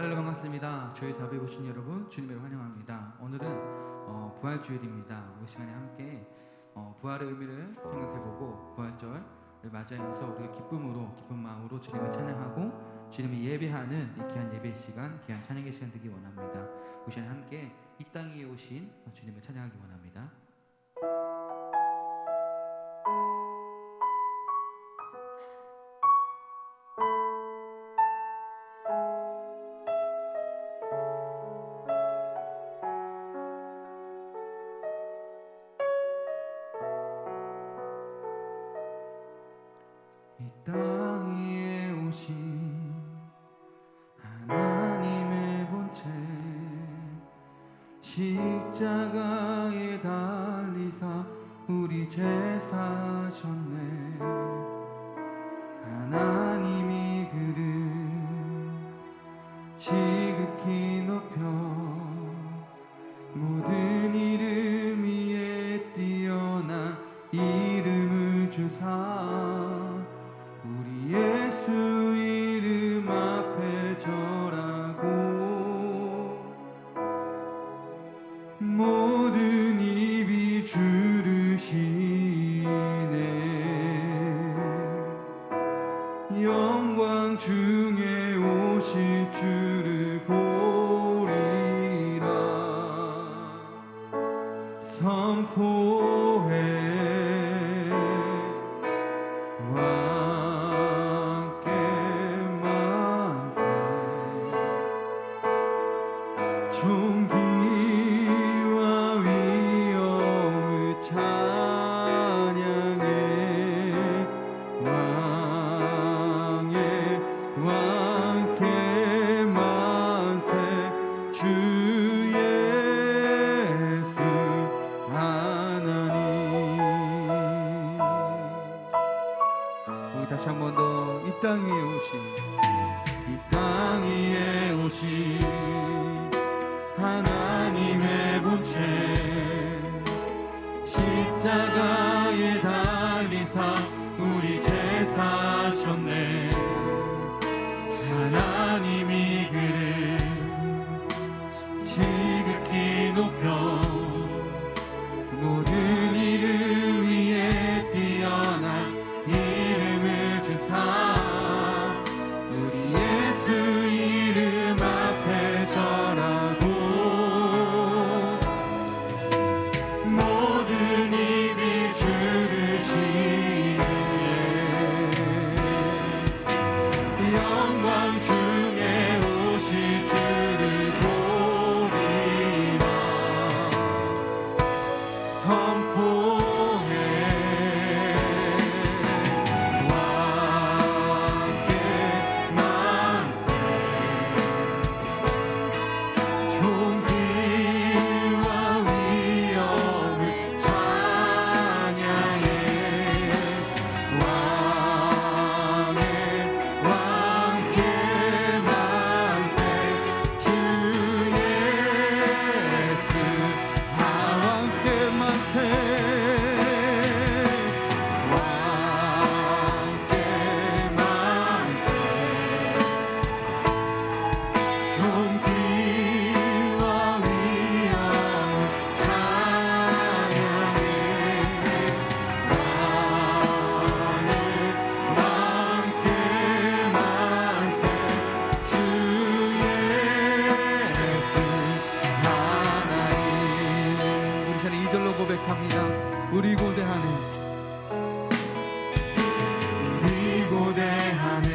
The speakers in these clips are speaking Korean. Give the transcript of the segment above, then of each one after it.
할렐루야, 반갑습니다. 주의 사부에 오신 여러분 주님을 환영합니다. 오늘은 부활주일입니다. 이 시간에 함께 부활의 의미를 생각해보고 부활절을 맞이하면서 우리가 기쁜 마음으로 주님을 찬양하고 주님이 예배하는 이 귀한 예배 시간, 귀한 찬양의 시간 되기 원합니다. 이 시간에 함께 이 땅 위에 오신 주님을 찬양하기 원합니다. 이 땅 위에 오신 하나님의 본체 십자가에 달리사 우리 죄 사셨네. 하나님이 그를 지극히 높여 모든 이름 위에 뛰어난 이름을 주사 우리 예수 이름 앞에 절하고 모든 입이 주를 시네. 영광 중에 오실 주를 보리라 선포해. 존귀와 위엄을 찬양해. 왕의 왕께 만세. 주 예수 하나님. 우리 다시 한 번 더 이 땅 위에 오신 이 땅 위에 오신 하나님의 본체 십자가에 달리사 우리 죄 사셨네. 하나님이 그를 지극히 높여 모든 이름 위에 뛰어난 이름을 주사 우리 예수 이름 앞에 절하고 모든 입이 주를 시네. 영광 중에 오실 주를 보리라 선포해. 왕께 만세. 존귀와 위엄을 찬양해. 왕의 왕께 만세. 주 예수 왕께 만세. 왕께 만세. 존귀와 위엄을 찬양해. 왕의 왕께 만세. 주 예수 하나님. 우리 시간에 2절로 고백합니다. 우리 고대하네. 우리 고대하네.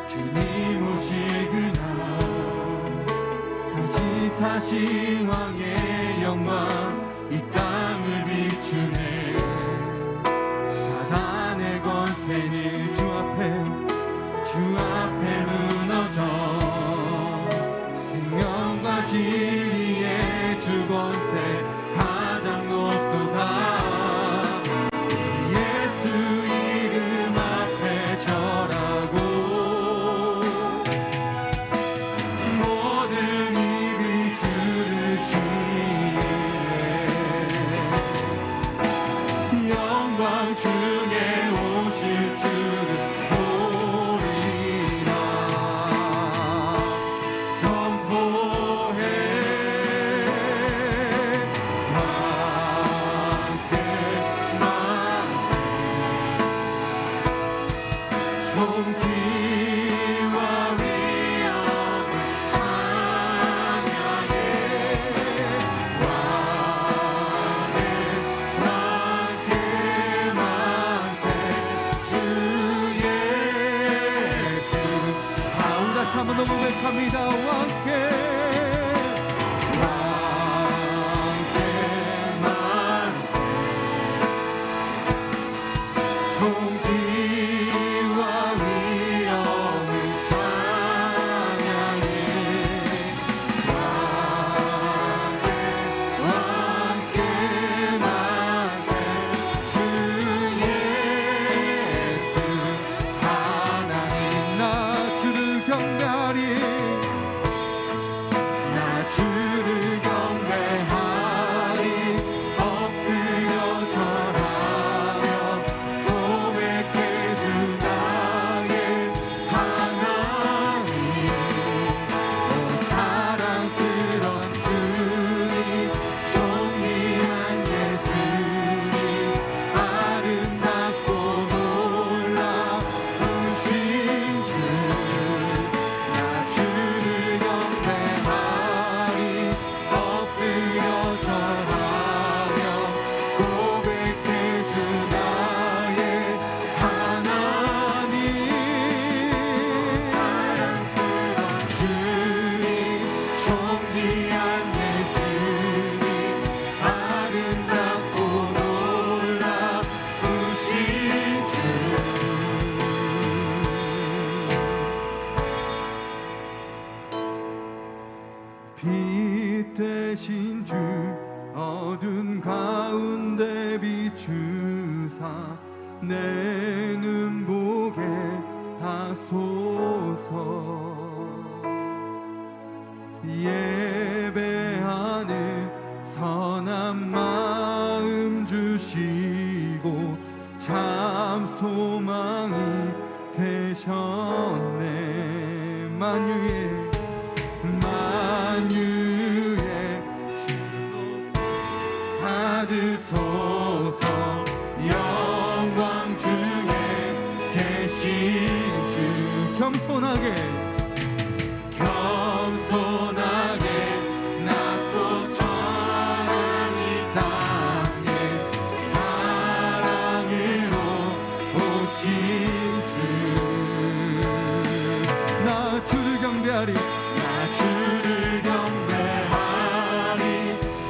주님 오시구나. 다시 사신 왕의 영광 이 땅을 비추네. 사단의 권세는 주 앞에 무너져 생명과 진리의 주 권세 가장 높도다. 예수 이름 앞에 절하고 모든 입이 주를 한번 더 고백합니다. 왕께 만세 존귀와 위엄을 찬양해 왕께 만세 주 예수 하나님 나 주를 경배하리 나 주를 경배하리 엎드려 절하며 고백해 주 나의 하나님 오 사랑스런 주님 존귀한 예수님 아름답고 놀라우신 주 나 주를 경배하리 엎드려 절하며 고백해 주 나의 하나님 사랑스러운 주님 존귀한 예수님 아름답고 놀라우신 주 빛 되신 주 어두운 가운데 비추사 내 눈 보게 하소서 예배하는 선한 마음 주시고 참 소망이 되셨네 만유의 즐겁 받으소서 영광 중에 계신 주 겸손하게 낮고 천이 땅에 사랑으로 오신 주 나 주를 경배하리 주를 경배하리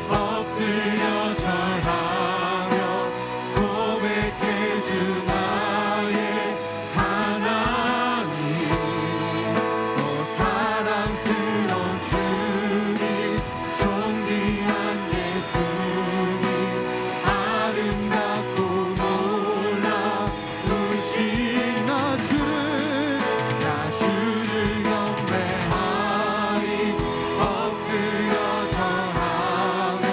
엎드려 절하며 고백해 주 나의 하나님 오 사랑스러운 주님 존귀한 예수님 아름답고 놀라우신 나 주를 경배하리 엎드려 절하며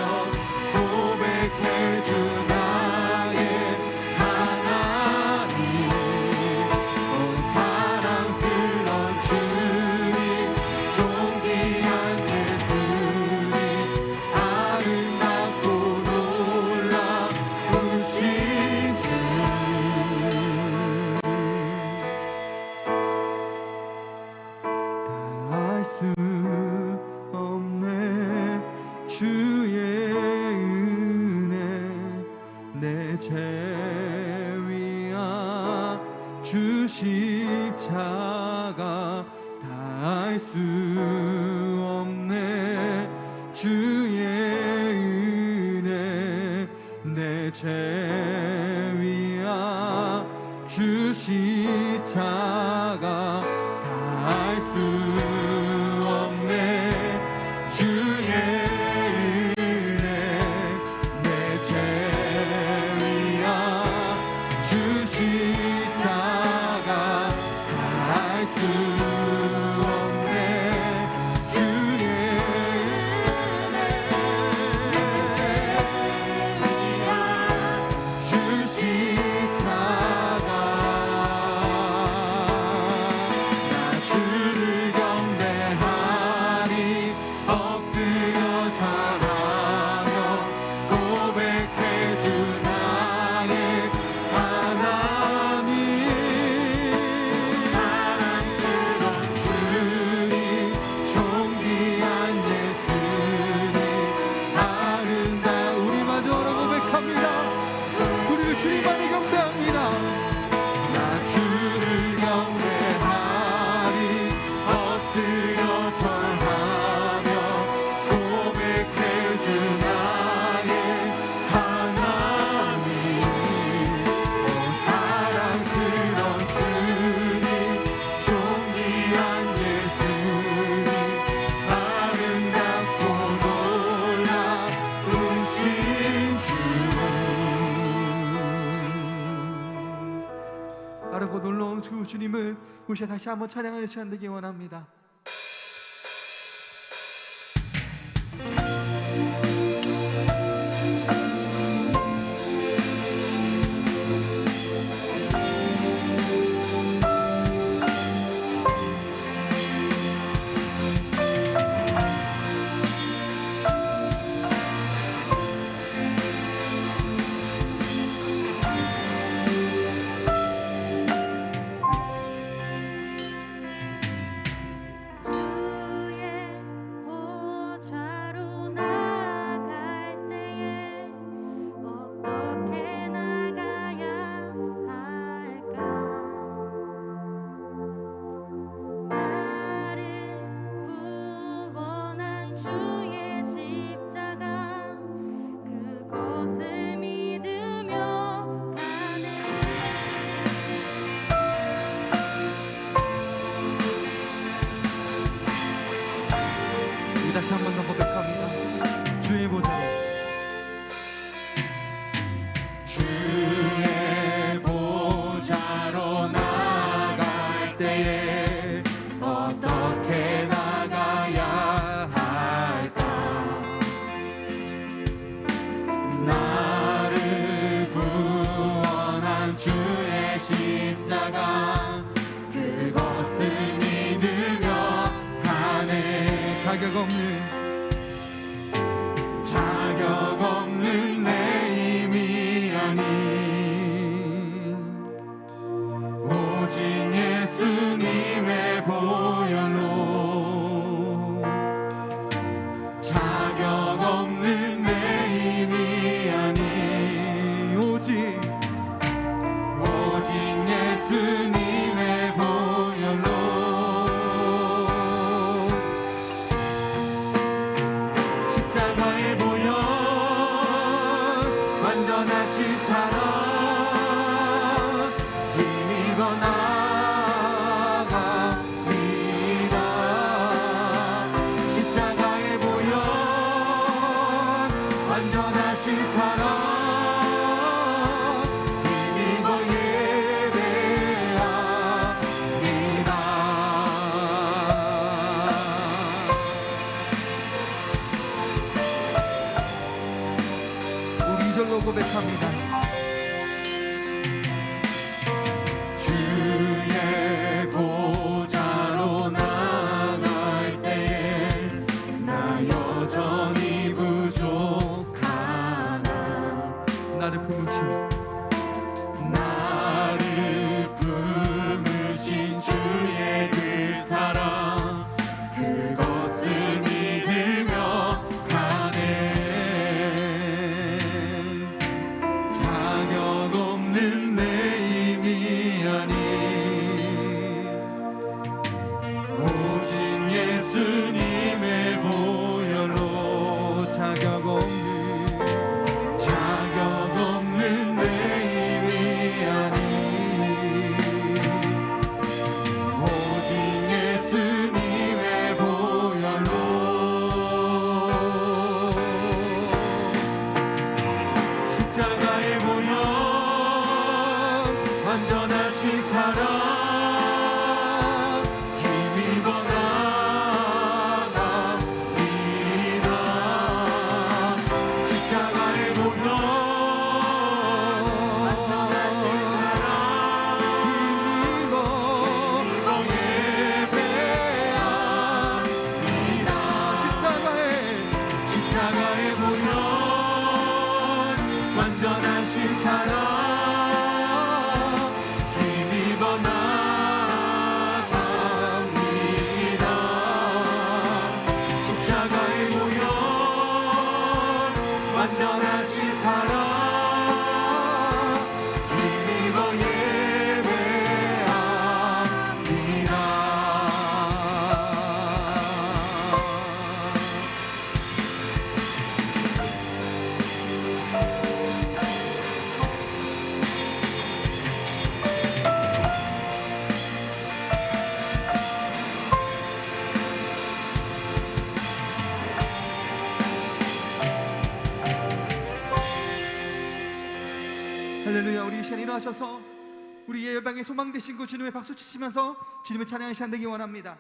고백해 주 나의 하나님 오 사랑스러운 주님 존귀한 예수님 아름답고 놀라우신 주 할 수 없네 주의 은혜 내 죄 위하 주 십자가 다 할 수 없네 주의 은혜 내 죄 위하 주 십자가 할 수 없네 주의 은혜 내 죄 위하 주 십자가 할 수 없네 주의 은혜 내 죄 위하 주 십자가 우리 시간 다시 한번 찬양하는 시간 되기 원합니다. 다시 한 번 더 고백합니다. 주의 보좌로, 주의 보좌로 나갈 때에 어떻게 나가야 할까? 나를 구원한 주의 십자가 그것을 믿으며 가네. 자격 없는 내 힘이 아닌 오직 예수님의 보혈로 자격 없는 내 힘이 아닌 오직 예수님의 보혈로 완전하신 사랑 힘입어 나갑니다. 십자가의 보혈 완전하신 사랑 힘입어 예배합니다. 우리 이절로 고백합니다. 주의 보좌로 나갈 때에 나 여전히 부족하나 나를 품으신 주의 그 사랑 그것을 믿으며 가네. 자격 없는 내 힘이 아닌 오직 예수님의 보혈로 자격 없는 내 힘이 아닌 오직 예수님의 보혈로 십자가의 보혈 완전하신 사랑 힘입어 나갑니다. 십자가의 보혈 완전하신 사랑 힘입어 예배합니다. 십자가의 보혈 완전하신 사랑 힘입어 나갑니다. 십자가의 보혈 완전하신 사랑 힘입어 예배합니다. 할렐루야. 우리 이 시간 일어나셔서 우리의 열방의 소망 되신 그 주님의 박수 치시면서 주님의 찬양의 시간 되기 원합니다.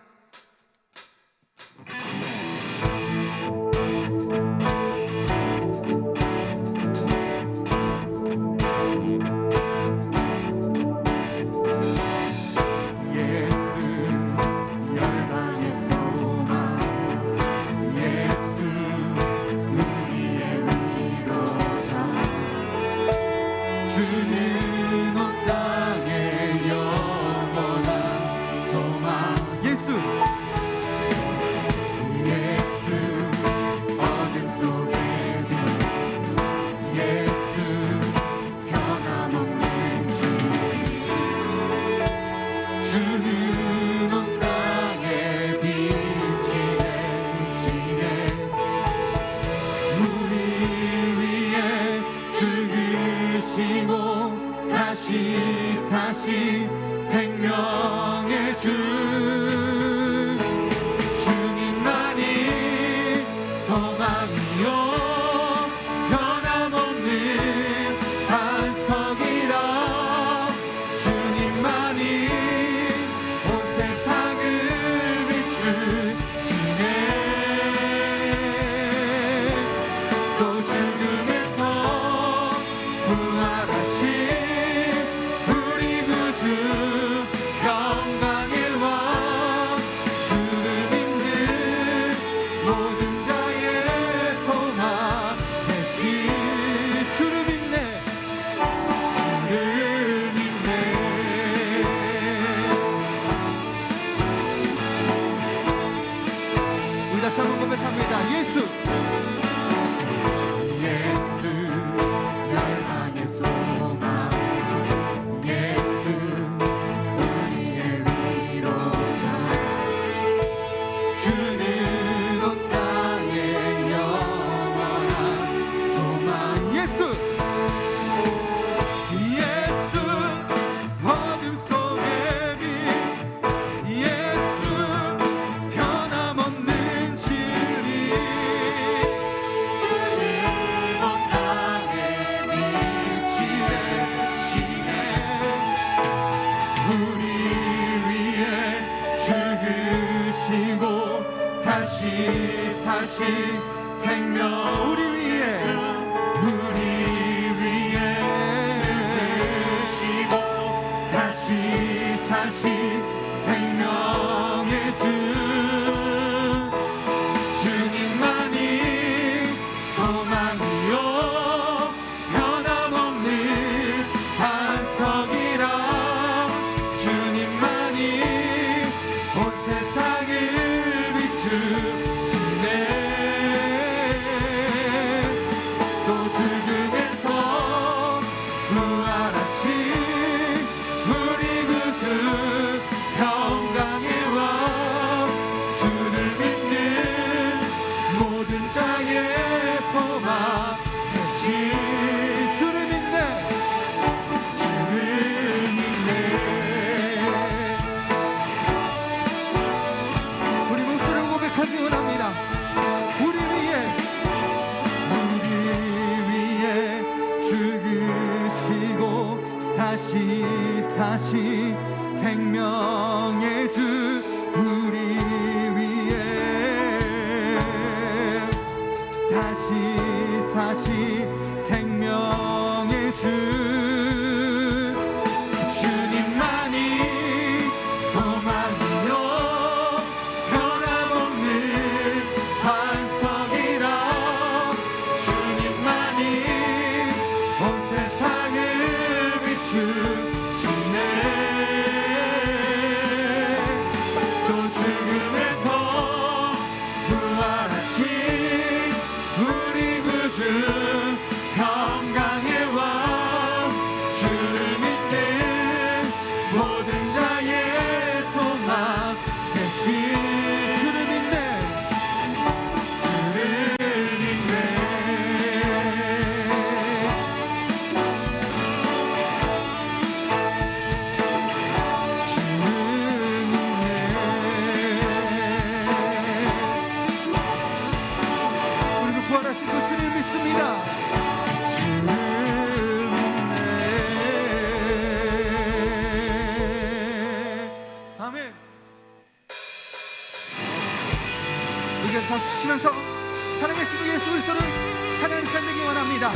사신 생명의 주 주님만이 소망이요 변함없는 반석이라 주님만이 온 세상을 비추시네 또 죽음에서 부활하신 영광의 왕 주를 믿는 모든 자의 소망 대신 주를 믿네 주를 믿네 우리 다시 한번 고백합니다. 예수 열방의 소망 사신 생명 우리 위에 죽으시고 다시 사신 생명의 주 주님만이 소망이요 변함없는 반석이라 주님만이 온 세상을 비추 우리가 박수 치면서 살아계신 예수 그리스도를 찬양하는 시간 되기 원합니다.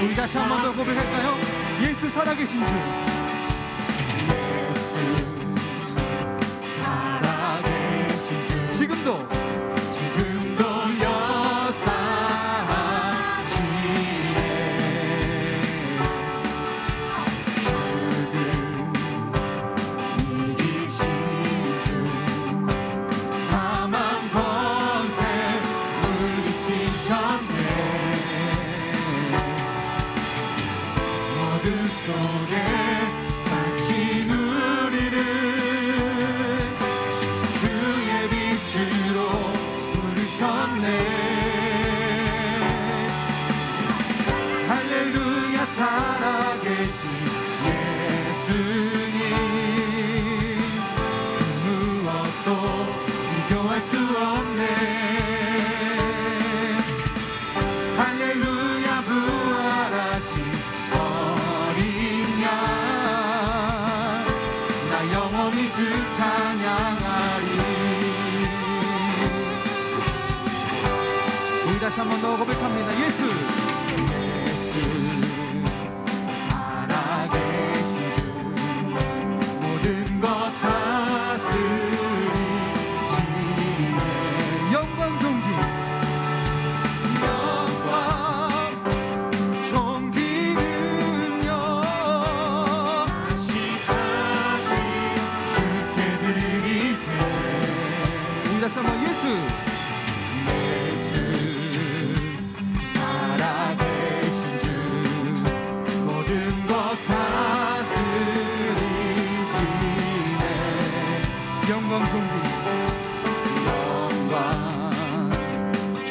우리 다시 한 번 더 고백할까요? 예수 살아계신 주, 예수 살아계신 주, 지금도 역사하시네. 죽음 이기신 주, 사망 권세 물리치셨네. 어둠 속에 갇힌 우리를 주의 빛으로 부르셨네. 할렐루야 살아계신 예수님, 그 무엇도 비교할 수 없네. 할렐루야 부활하신 어린 양, 나 영원히 주 찬양하리. 우리 다시 한 번 더 고백합니다. 예수 살아계신 주, 모든 것 다스리시네. 영광 존귀 영광 존귀는요 다시 사신 주께 드리세. 우리 다시 한 번 예수 살아계신 주, 모든 것 다스리시네. 영광 존귀 영광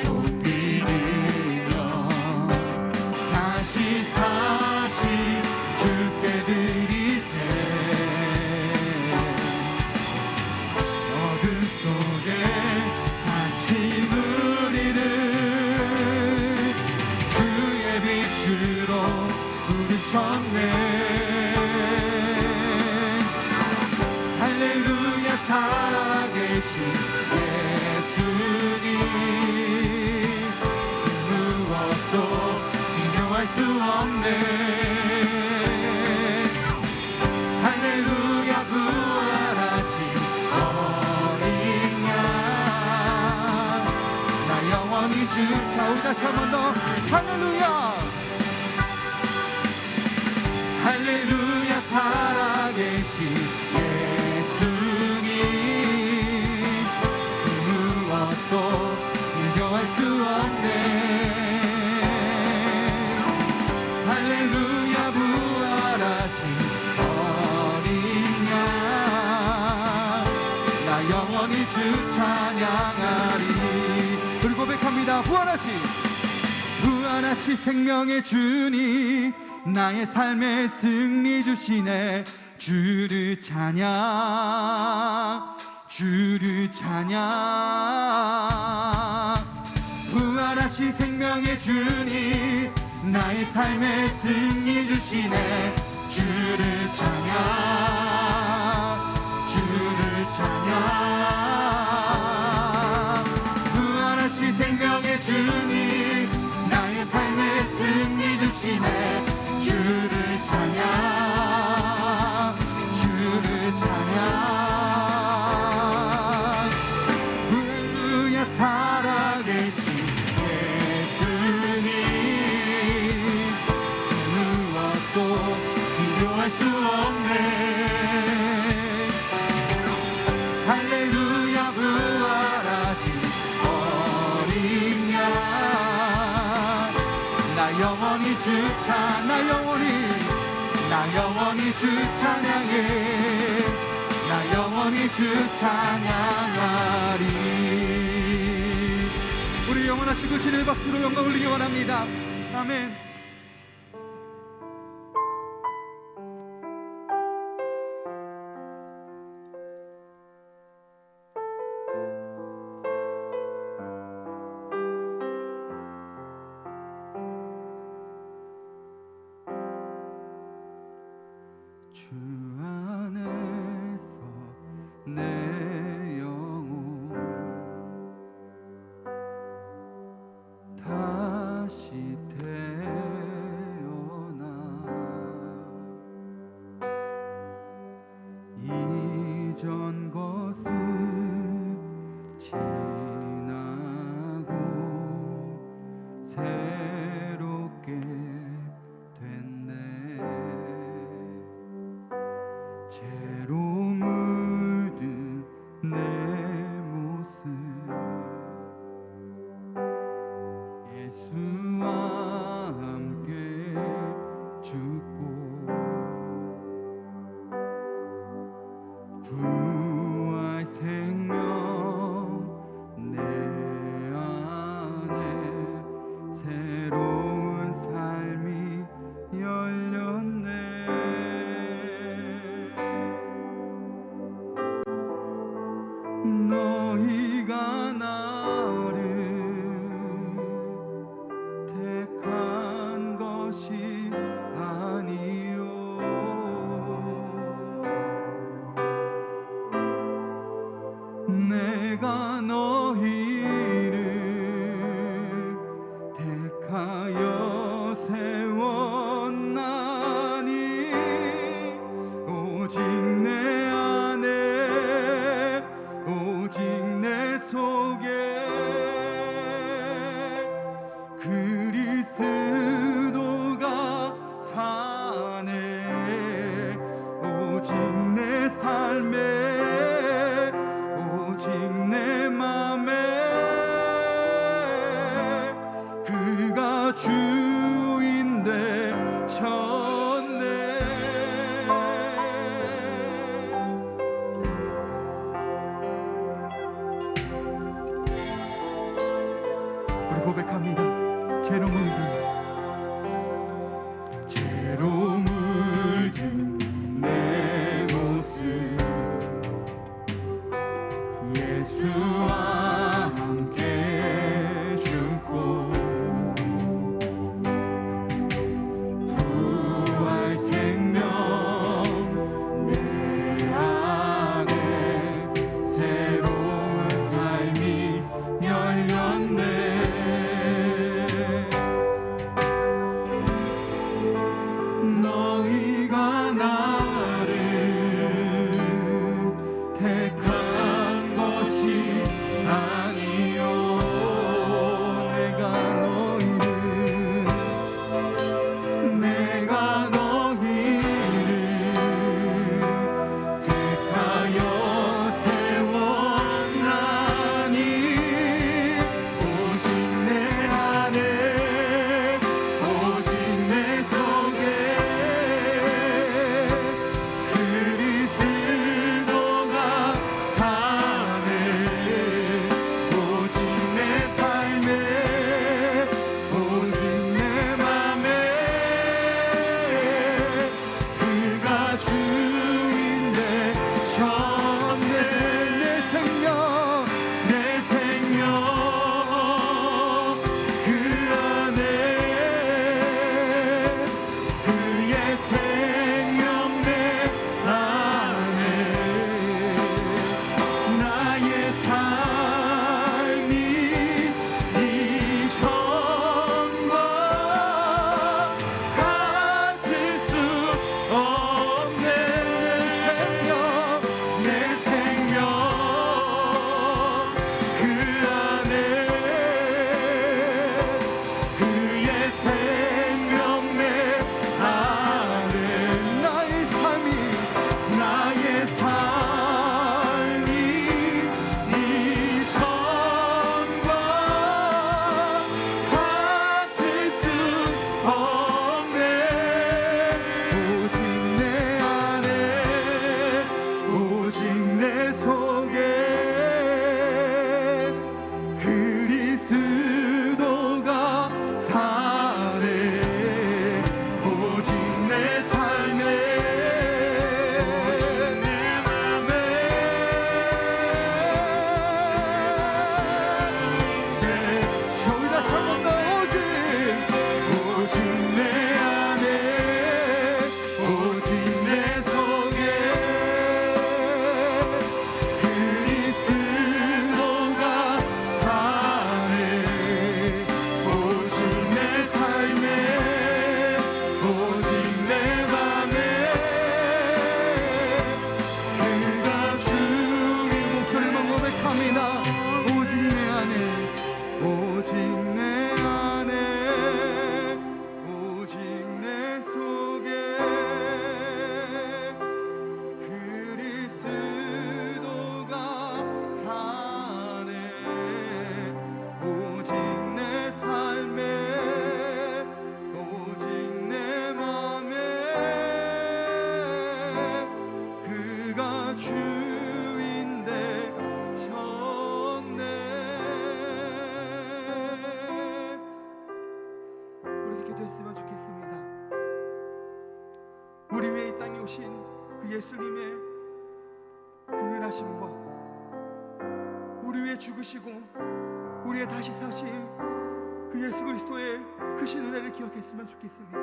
존귀는요 다시 사신 주께 드리세. 어둠 속에 갇힌 우리를 주의 빛으로 부르셨네. 할렐루야 살아계신 예수님, 그 무엇도 비교할 수 없네. 할렐루야 부활하신 어린 양, 나 영원히 주. 자 우리 다시 한 번 더 할렐루야 할렐루야 살아계신 예수님, 그 무엇도 비교할 수 없네. 할렐루야 부활하신 어린 양, 나 영원히 주 찬양하리. 우리 고백합니다. 부활하신 생명의 주님, 나의 삶의 승리 주시네. 주를 찬양, 주를 찬양. 부활하신 생명의 주님, 나의 삶의 승리 주시네. 주를 찬양, 주를 찬양. 부활하신 생명의 주님, 나의 삶의 승리 주시네. 주를 찬양, 주를 찬양. 할렐루야 살아계신 예수님, 무엇도 비교할 수 없네. 할렐루야 영원히 주 찬양 나 영원히 주 찬양해 나 영원히 주 찬양하리. 우리 영원하시고 신의 박수로 영광 올리기 원합니다. 아멘. 주 안에서 내 영혼 다시 태어나 이전 것은 지나고 새롭게 됐네. 죄로 물든 내 모습 예수와 함께 죽고 부활 생명 내 안에 새로운 삶이 열렸네. 너희가 나를 택한 것이 아니요 내가 너희를 택하여 세웠나니 오직 내 안에 오직 내 속에 그리스도가 사네. 오직 내 삶에 오직 내 맘에 그가 주인 되셨네. 우리 고백합니다. 죄로 물든 내 모습 예수와 함께 죽고 부활 생명 내 안에 새로운 삶이 열렸네. 예수님의 금연하심과 우리 위해 죽으시고 우리 위해 다시 사신 그 예수 그리스도의 크신 은혜를 기억했으면 좋겠습니다.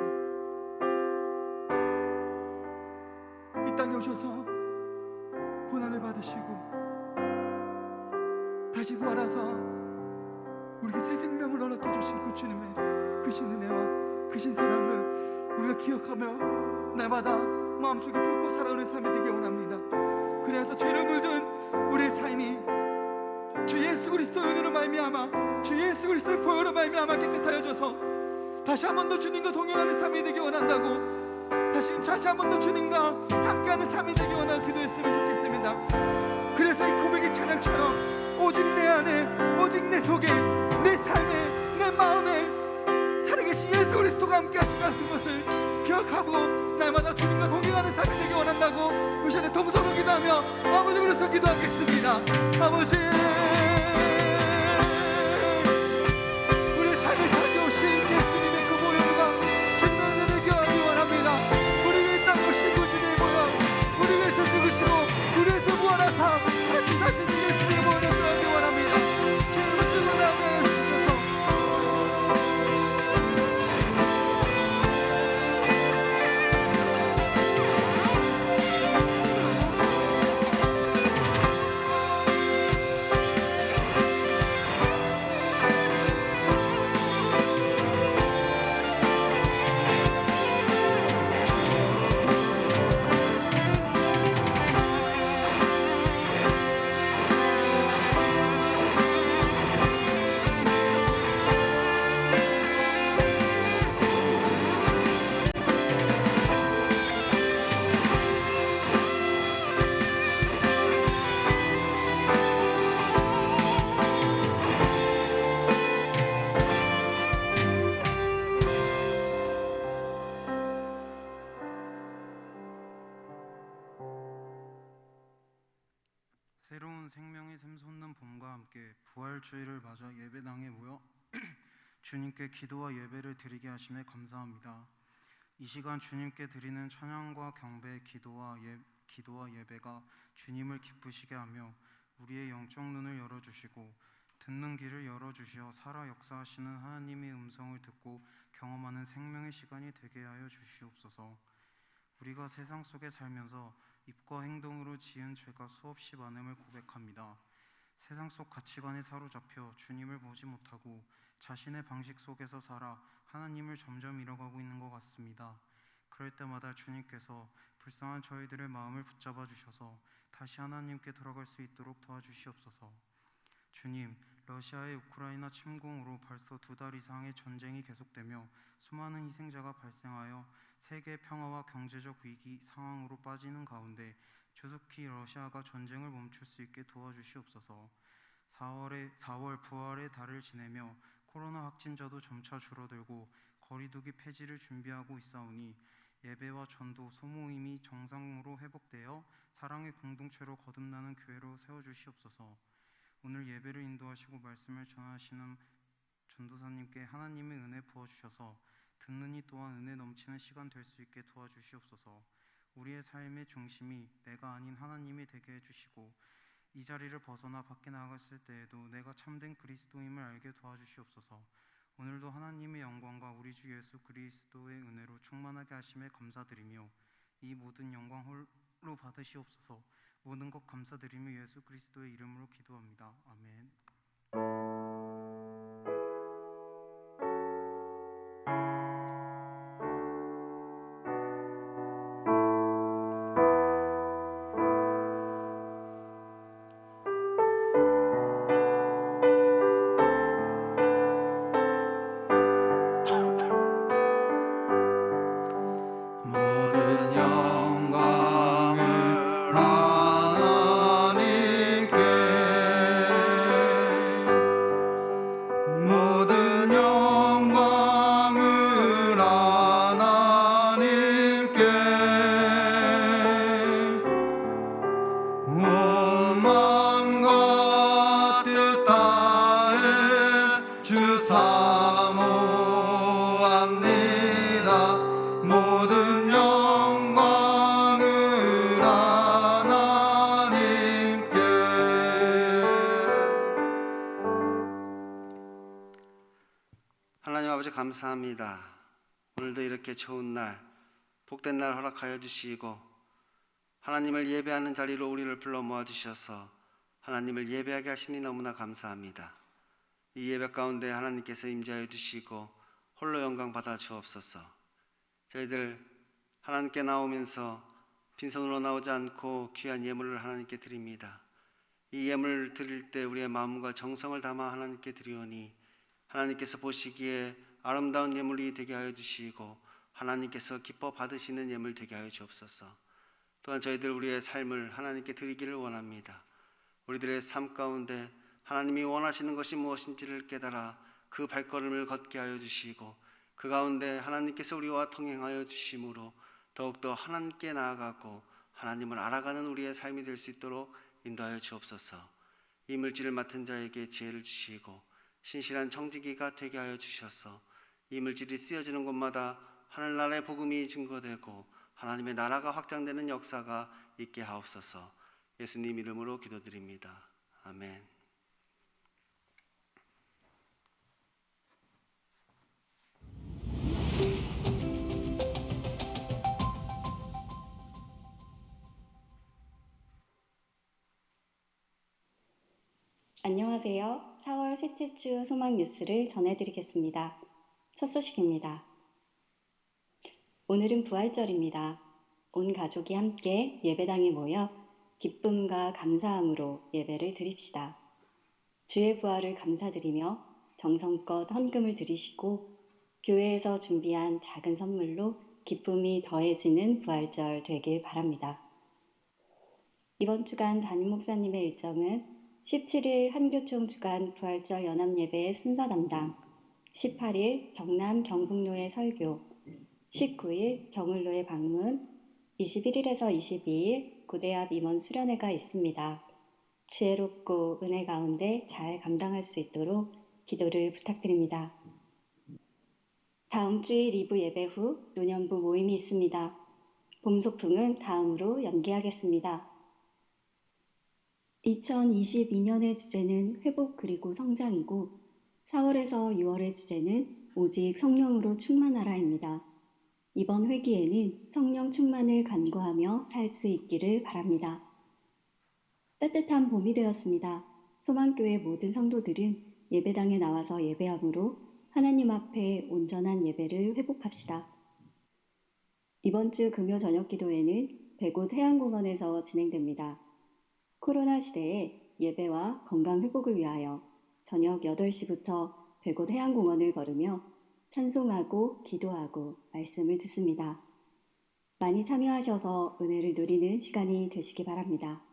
이 땅에 오셔서 고난을 받으시고 다시 부활하사 우리에게 새 생명을 허락해 주신 그 주님의 크신 은혜와 크신 사랑을 우리가 기억하며 날마다 마음속에 품고 살아가는 삶이 되기 원합니다. 그래서 죄를 물든 우리의 삶이 주 예수 그리스도의 은혜로 말미암아 주 예수 그리스도의 보혈로 말미암아 깨끗하여져서 다시 한 번 더 주님과 동행하는 삶이 되기 원한다고, 다시 한 번 더 주님과 함께하는 삶이 되기 원하고 기도했으면 좋겠습니다. 그래서 이 고백의 찬양처럼 오직 내 안에 오직 내 속에 내 삶에 내 마음에 살아계신 예수 그리스도가 함께하신 것을 기억하고 날마다 주님과 동행하는 삶이 되기 원한다고 그 시간에 통성으로 기도하며 아버지 그리스도 기도하겠습니다. 아버지, 우리 삶에 찾아오신 예수님의 그 보혈과 주님의 은혜를 기억하기 원합니다. 우리 위에 땅 오신 그 주님의 보혈, 우리 위해서 죽으시고 우리 위해서 부활하사 다시 다시 예수님의 보혈을 기억하기 원합니다. 주님을 주고 나아가여 주셔서 새로운 생명의 샘솟는 봄과 함께 부활주일을 맞아 예배당에 모여 주님께 기도와 예배를 드리게 하심에 감사합니다. 이 시간 주님께 드리는 찬양과 경배, 기도와 예배가 주님을 기쁘시게 하며 우리의 영적 눈을 열어주시고 듣는 귀를 열어주시어 살아 역사하시는 하나님의 음성을 듣고 경험하는 생명의 시간이 되게 하여 주시옵소서. 우리가 세상 속에 살면서 입과 행동으로 지은 죄가 수없이 많음을 고백합니다. 세상 속 가치관에 사로잡혀 주님을 보지 못하고 자신의 방식 속에서 살아 하나님을 점점 잃어가고 있는 것 같습니다. 그럴 때마다 주님께서 불쌍한 저희들의 마음을 붙잡아 주셔서 다시 하나님께 돌아갈 수 있도록 도와주시옵소서. 주님, 러시아의 우크라이나 침공으로 벌써 2달 이상의 전쟁이 계속되며 수많은 희생자가 발생하여 세계 평화와 경제적 위기 상황으로 빠지는 가운데 조속히 러시아가 전쟁을 멈출 수 있게 도와주시옵소서. 4월 부활의 달을 지내며 코로나 확진자도 점차 줄어들고 거리두기 폐지를 준비하고 있사오니 예배와 전도, 소모임이 정상으로 회복되어 사랑의 공동체로 거듭나는 교회로 세워주시옵소서. 오늘 예배를 인도하시고 말씀을 전하시는 전도사님께 하나님의 은혜 부어주셔서 듣는 이 또한 은혜 넘치는 시간 될 수 있게 도와주시옵소서. 우리의 삶의 중심이 내가 아닌 하나님이 되게 해주시고 이 자리를 벗어나 밖에 나갔을 때에도 내가 참된 그리스도임을 알게 도와주시옵소서. 오늘도 하나님의 영광과 우리 주 예수 그리스도의 은혜로 충만하게 하심에 감사드리며 이 모든 영광 홀로 받으시옵소서. 모든 것 감사드리며 예수 그리스도의 이름으로 기도합니다. 아멘. 모든 영광을 하나님께 아버지 감사합니다. 오늘도 이렇게 좋은 날, 복된 날 허락하여 주시고 하나님을 예배하는 자리로 우리를 불러 모아주셔서 하나님을 예배하게 하시니 너무나 감사합니다. 이 예배 가운데 하나님께서 임재하여 주시고 홀로 영광 받아 주옵소서. 저희들 하나님께 나오면서 빈손으로 나오지 않고 귀한 예물을 하나님께 드립니다. 이 예물을 드릴 때 우리의 마음과 정성을 담아 하나님께 드리오니 하나님께서 보시기에 아름다운 예물이 되게 하여 주시고 하나님께서 기뻐 받으시는 예물 되게 하여 주옵소서. 또한 저희들 우리의 삶을 하나님께 드리기를 원합니다. 우리들의 삶 가운데 하나님이 원하시는 것이 무엇인지를 깨달아 그 발걸음을 걷게 하여 주시고 그 가운데 하나님께서 우리와 동행하여 주심으로 더욱더 하나님께 나아가고 하나님을 알아가는 우리의 삶이 될 수 있도록 인도하여 주옵소서. 이 물질을 맡은 자에게 지혜를 주시고 신실한 청지기가 되게 하여 주셔서 이 물질이 쓰여지는 곳마다 하늘나라의 복음이 증거되고 하나님의 나라가 확장되는 역사가 있게 하옵소서. 예수님 이름으로 기도드립니다. 아멘. 안녕하세요. 4월 셋째 주 소망 뉴스를 전해드리겠습니다. 첫 소식입니다. 오늘은 부활절입니다. 온 가족이 함께 예배당에 모여 기쁨과 감사함으로 예배를 드립시다. 주의 부활을 감사드리며 정성껏 헌금을 드리시고 교회에서 준비한 작은 선물로 기쁨이 더해지는 부활절 되길 바랍니다. 이번 주간 담임 목사님의 일정은 17일 한교총 주간 부활절 연합예배의 순서 담당, 18일 경남 경북로의 설교, 19일 경을로의 방문, 21일에서 22일 구대앞 임원 수련회가 있습니다. 지혜롭고 은혜 가운데 잘 감당할 수 있도록 기도를 부탁드립니다. 다음 주일 2부 예배 후 노년부 모임이 있습니다. 봄 소풍은 다음으로 연기하겠습니다. 2022년의 주제는 회복 그리고 성장이고 4월에서 6월의 주제는 오직 성령으로 충만하라입니다. 이번 회기에는 성령 충만을 간구하며 살 수 있기를 바랍니다. 따뜻한 봄이 되었습니다. 소망교회 모든 성도들은 예배당에 나와서 예배함으로 하나님 앞에 온전한 예배를 회복합시다. 이번 주 금요 저녁 기도회는 백옷 해양공원에서 진행됩니다. 코로나 시대에 예배와 건강 회복을 위하여 저녁 8시부터 백옷 해양공원을 걸으며 찬송하고 기도하고 말씀을 듣습니다. 많이 참여하셔서 은혜를 누리는 시간이 되시기 바랍니다.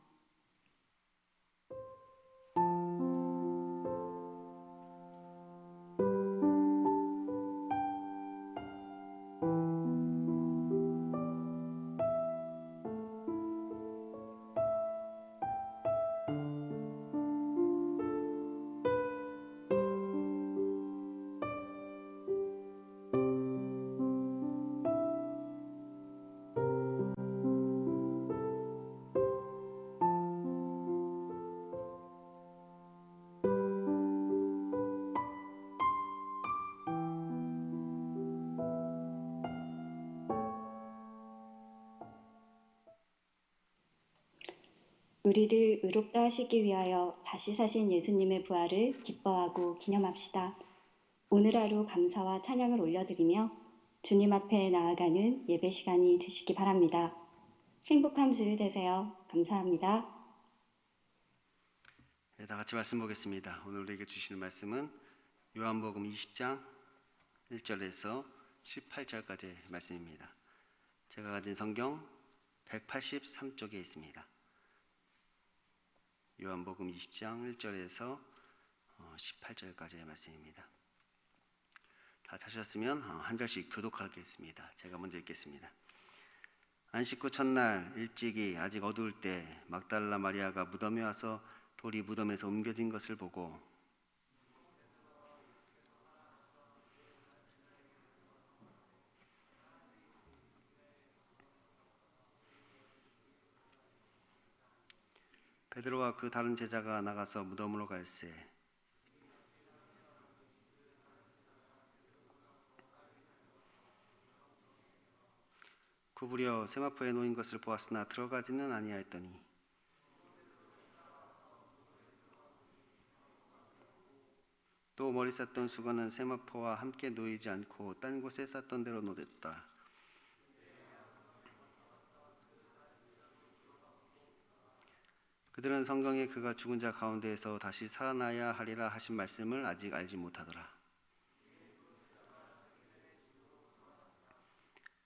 우리를 의롭다 하시기 위하여 다시 사신 예수님의 부활을 기뻐하고 기념합시다. 오늘 하루 감사와 찬양을 올려드리며 주님 앞에 나아가는 예배 시간이 되시기 바랍니다. 행복한 주일 되세요. 감사합니다. 네, 다 같이 말씀 보겠습니다. 오늘 우리에게 주시는 말씀은 요한복음 20장 1절에서 18절까지의 말씀입니다. 제가 가진 성경 183쪽에 있습니다. 요한복음 20장 1절에서 18절까지의 말씀입니다. 다 찾으셨으면 한 절씩 교독하겠습니다. 제가 먼저 읽겠습니다. 안식 후 첫날 일찍이 아직 어두울 때 막달라 마리아가 무덤에 와서 돌이 무덤에서 옮겨진 것을 보고 베드로와 그 다른 제자가 나가서 무덤으로 갈새 구부려 세마포에 놓인 것을 보았으나 들어가지는 아니하였더니 또 머리 쌌던 수건은 세마포와 함께 놓이지 않고 딴 곳에 쌌던 대로 놓였다. 그들은 성경에 그가 죽은 자 가운데에서 다시 살아나야 하리라 하신 말씀을 아직 알지 못하더라.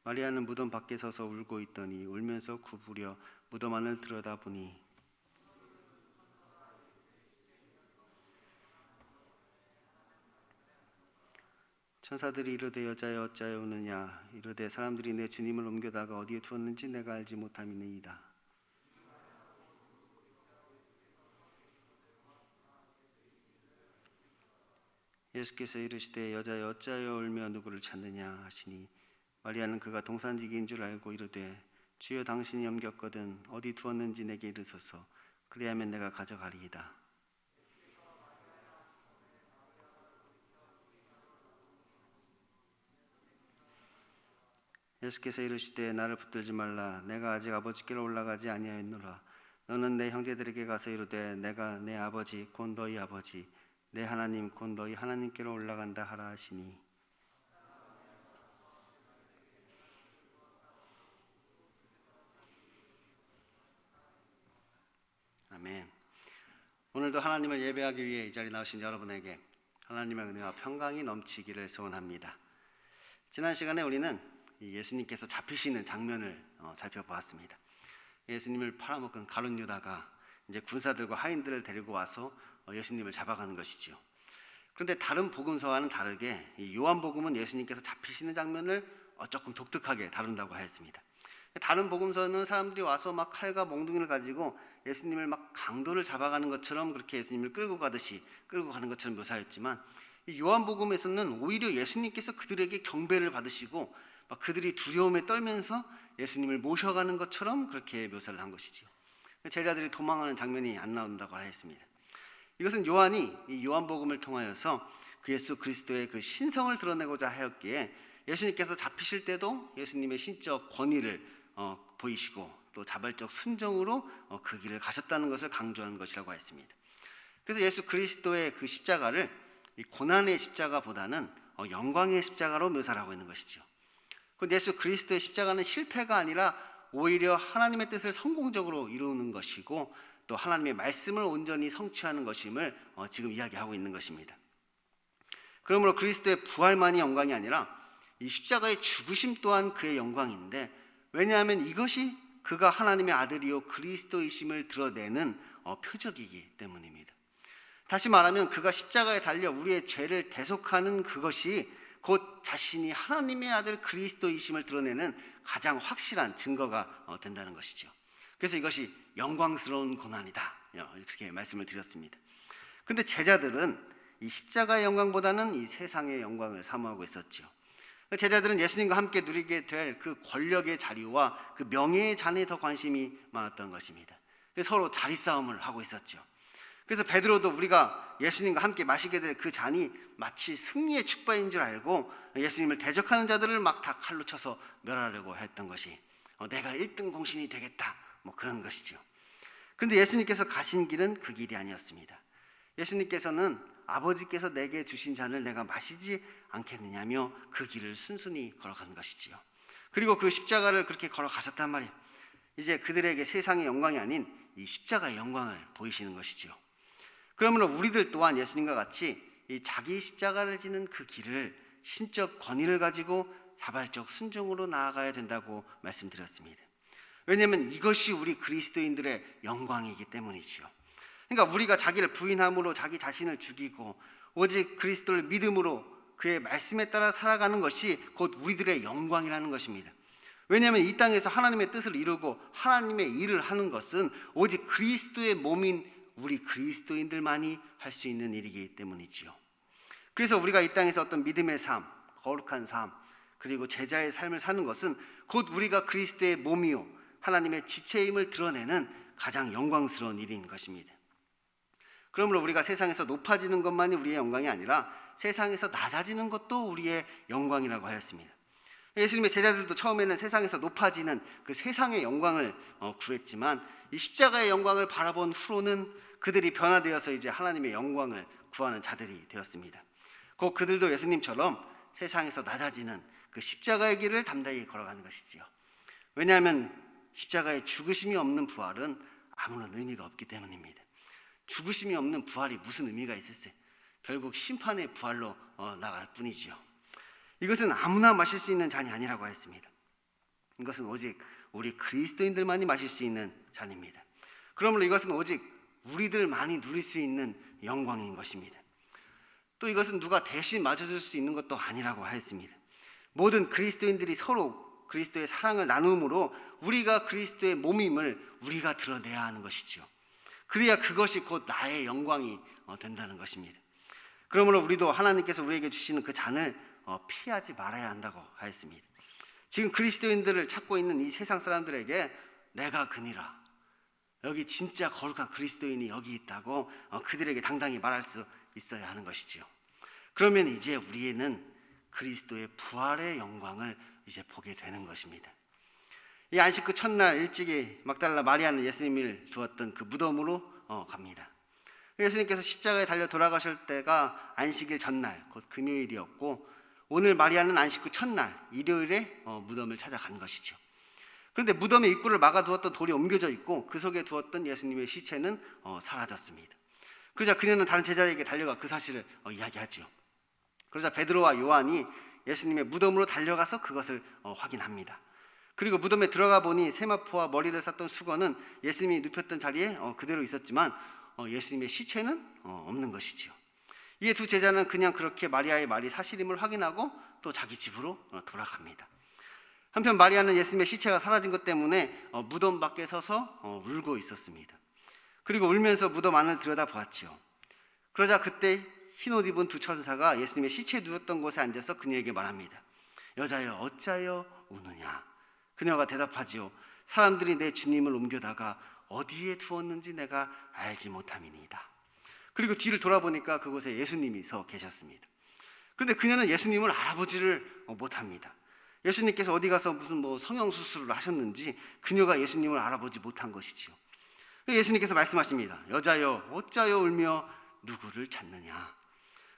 마리아는 무덤 밖에 서서 울고 있더니 울면서 구부려 무덤 안을 들여다보니 천사들이 이르되 여자여 어찌하여 우느냐 이르되 사람들이 내 주님을 옮겨다가 어디에 두었는지 내가 알지 못함이니이다. 예수께서 이르시되 여자여 어찌하여 울며 누구를 찾느냐 하시니 마리아는 그가 동산지기인 줄 알고 이르되 주여 당신이 옮겼거든 어디 두었는지 내게 이르소서 그리하면 내가 가져가리이다. 예수께서 이르시되 나를 붙들지 말라 내가 아직 아버지께로 올라가지 아니하였노라. 너는 내 형제들에게 가서 이르되 내가 내 아버지 곧 너희 아버지 내 하나님 곧 너희 하나님께로 올라간다 하라 하시니 아멘. 오늘도 하나님을 예배하기 위해 이 자리에 나오신 여러분에게 하나님의 은혜와 평강이 넘치기를 소원합니다. 지난 시간에 우리는 예수님께서 잡히시는 장면을 살펴보았습니다. 예수님을 팔아먹은 가룟 유다가 이제 군사들과 하인들을 데리고 와서 예수님을 잡아가는 것이지요. 그런데 다른 복음서와는 다르게 이 요한복음은 예수님께서 잡히시는 장면을 조금 독특하게 다룬다고 하였습니다. 다른 복음서는 사람들이 와서 막 칼과 몽둥이를 가지고 예수님을 막 강도를 잡아가는 것처럼 그렇게 예수님을 끌고 가는 것처럼 묘사했지만 이 요한복음에서는 오히려 예수님께서 그들에게 경배를 받으시고 막 그들이 두려움에 떨면서 예수님을 모셔가는 것처럼 그렇게 묘사를 한 것이지요. 제자들이 도망하는 장면이 안 나온다고 하였습니다. 이것은 요한이 이 요한복음을 통하여서 그 예수 그리스도의 그 신성을 드러내고자 하였기에 예수님께서 잡히실 때도 예수님의 신적 권위를 보이시고 또 자발적 순종으로 그 길을 가셨다는 것을 강조한 것이라고 했습니다. 그래서 예수 그리스도의 그 십자가를 이 고난의 십자가보다는 영광의 십자가로 묘사를 하고 있는 것이죠. 그 예수 그리스도의 십자가는 실패가 아니라 오히려 하나님의 뜻을 성공적으로 이루는 것이고 또 하나님의 말씀을 온전히 성취하는 것임을 지금 이야기하고 있는 것입니다. 그러므로 그리스도의 부활만이 영광이 아니라 이 십자가의 죽으심 또한 그의 영광인데 왜냐하면 이것이 그가 하나님의 아들이요 그리스도이심을 드러내는 표적이기 때문입니다. 다시 말하면 그가 십자가에 달려 우리의 죄를 대속하는 그것이 곧 자신이 하나님의 아들 그리스도이심을 드러내는 가장 확실한 증거가 된다는 것이죠. 그래서 이것이 영광스러운 고난이다 이렇게 말씀을 드렸습니다. 그런데 제자들은 이 십자가의 영광보다는 이 세상의 영광을 사모하고 있었죠. 제자들은 예수님과 함께 누리게 될 그 권력의 자리와 그 명예의 잔에 더 관심이 많았던 것입니다. 서로 자리 싸움을 하고 있었죠. 그래서 베드로도 우리가 예수님과 함께 마시게 될 그 잔이 마치 승리의 축복인 줄 알고 예수님을 대적하는 자들을 막 다 칼로 쳐서 멸하려고 했던 것이 내가 1등 공신이 되겠다 그런 것이죠. 그런데 예수님께서 가신 길은 그 길이 아니었습니다. 예수님께서는 아버지께서 내게 주신 잔을 내가 마시지 않겠느냐며 그 길을 순순히 걸어간 것이지요. 그리고 그 십자가를 그렇게 걸어가셨단 말이에요. 이제 그들에게 세상의 영광이 아닌 이 십자가의 영광을 보이시는 것이지요. 그러므로 우리들 또한 예수님과 같이 이 자기 십자가를 지는 그 길을 신적 권위를 가지고 자발적 순종으로 나아가야 된다고 말씀드렸습니다. 왜냐하면 이것이 우리 그리스도인들의 영광이기 때문이지요. 그러니까 우리가 자기를 부인함으로 자기 자신을 죽이고 오직 그리스도를 믿음으로 그의 말씀에 따라 살아가는 것이 곧 우리들의 영광이라는 것입니다. 왜냐하면 이 땅에서 하나님의 뜻을 이루고 하나님의 일을 하는 것은 오직 그리스도의 몸인 우리 그리스도인들만이 할 수 있는 일이기 때문이지요. 그래서 우리가 이 땅에서 어떤 믿음의 삶, 거룩한 삶, 그리고 제자의 삶을 사는 것은 곧 우리가 그리스도의 몸이요 하나님의 지체임을 드러내는 가장 영광스러운 일인 것입니다. 그러므로 우리가 세상에서 높아지는 것만이 우리의 영광이 아니라 세상에서 낮아지는 것도 우리의 영광이라고 하였습니다. 예수님의 제자들도 처음에는 세상에서 높아지는 그 세상의 영광을 구했지만 이 십자가의 영광을 바라본 후로는 그들이 변화되어서 이제 하나님의 영광을 구하는 자들이 되었습니다. 곧 그들도 예수님처럼 세상에서 낮아지는 그 십자가의 길을 담대히 걸어가는 것이지요. 왜냐하면 십자가의 죽으심이 없는 부활은 아무런 의미가 없기 때문입니다. 죽으심이 없는 부활이 무슨 의미가 있을세? 결국 심판의 부활로 나갈 뿐이지요. 이것은 아무나 마실 수 있는 잔이 아니라고 했습니다. 이것은 오직 우리 그리스도인들만이 마실 수 있는 잔입니다. 그러므로 이것은 오직 우리들만이 누릴 수 있는 영광인 것입니다. 또 이것은 누가 대신 마셔줄 수 있는 것도 아니라고 하였습니다. 모든 그리스도인들이 서로 그리스도의 사랑을 나눔으로 우리가 그리스도의 몸임을 우리가 드러내야 하는 것이지요. 그래야 그것이 곧 나의 영광이 된다는 것입니다. 그러므로 우리도 하나님께서 우리에게 주시는 그 잔을 피하지 말아야 한다고 하였습니다. 지금 그리스도인들을 찾고 있는 이 세상 사람들에게 내가 그니라, 여기 진짜 거룩한 그리스도인이 여기 있다고 그들에게 당당히 말할 수 있어야 하는 것이지요. 그러면 이제 우리는 그리스도의 부활의 영광을 이제 보게 되는 것입니다. 이 안식 후 첫날 일찍이 막달라 마리아는 예수님을 두었던 그 무덤으로 갑니다. 예수님께서 십자가에 달려 돌아가실 때가 안식일 전날 곧 금요일이었고, 오늘 마리아는 안식 후 첫날 일요일에 무덤을 찾아간 것이죠. 그런데 무덤의 입구를 막아두었던 돌이 옮겨져 있고 그 속에 두었던 예수님의 시체는 사라졌습니다. 그러자 그녀는 다른 제자에게 달려가 그 사실을 이야기하죠. 그러자 베드로와 요한이 예수님의 무덤으로 달려가서 그것을 확인합니다. 그리고 무덤에 들어가 보니 세마포와 머리를 쌌던 수건은 예수님이 눕혔던 자리에 그대로 있었지만 예수님의 시체는 없는 것이지요. 이에 두 제자는 그냥 그렇게 마리아의 말이 사실임을 확인하고 또 자기 집으로 돌아갑니다. 한편 마리아는 예수님의 시체가 사라진 것 때문에 무덤 밖에 서서 울고 있었습니다. 그리고 울면서 무덤 안을 들여다보았지요. 그러자 그때 흰옷 입은 두 천사가 예수님의 시체에 누웠던 곳에 앉아서 그녀에게 말합니다. 여자여 어찌하여 우느냐? 그녀가 대답하지요. 사람들이 내 주님을 옮겨다가 어디에 두었는지 내가 알지 못함이니이다. 그리고 뒤를 돌아보니까 그곳에 예수님이 서 계셨습니다. 그런데 그녀는 예수님을 알아보지를 못합니다. 예수님께서 어디 가서 무슨 성형수술을 하셨는지 그녀가 예수님을 알아보지 못한 것이지요. 예수님께서 말씀하십니다. 여자여 어찌하여 울며 누구를 찾느냐?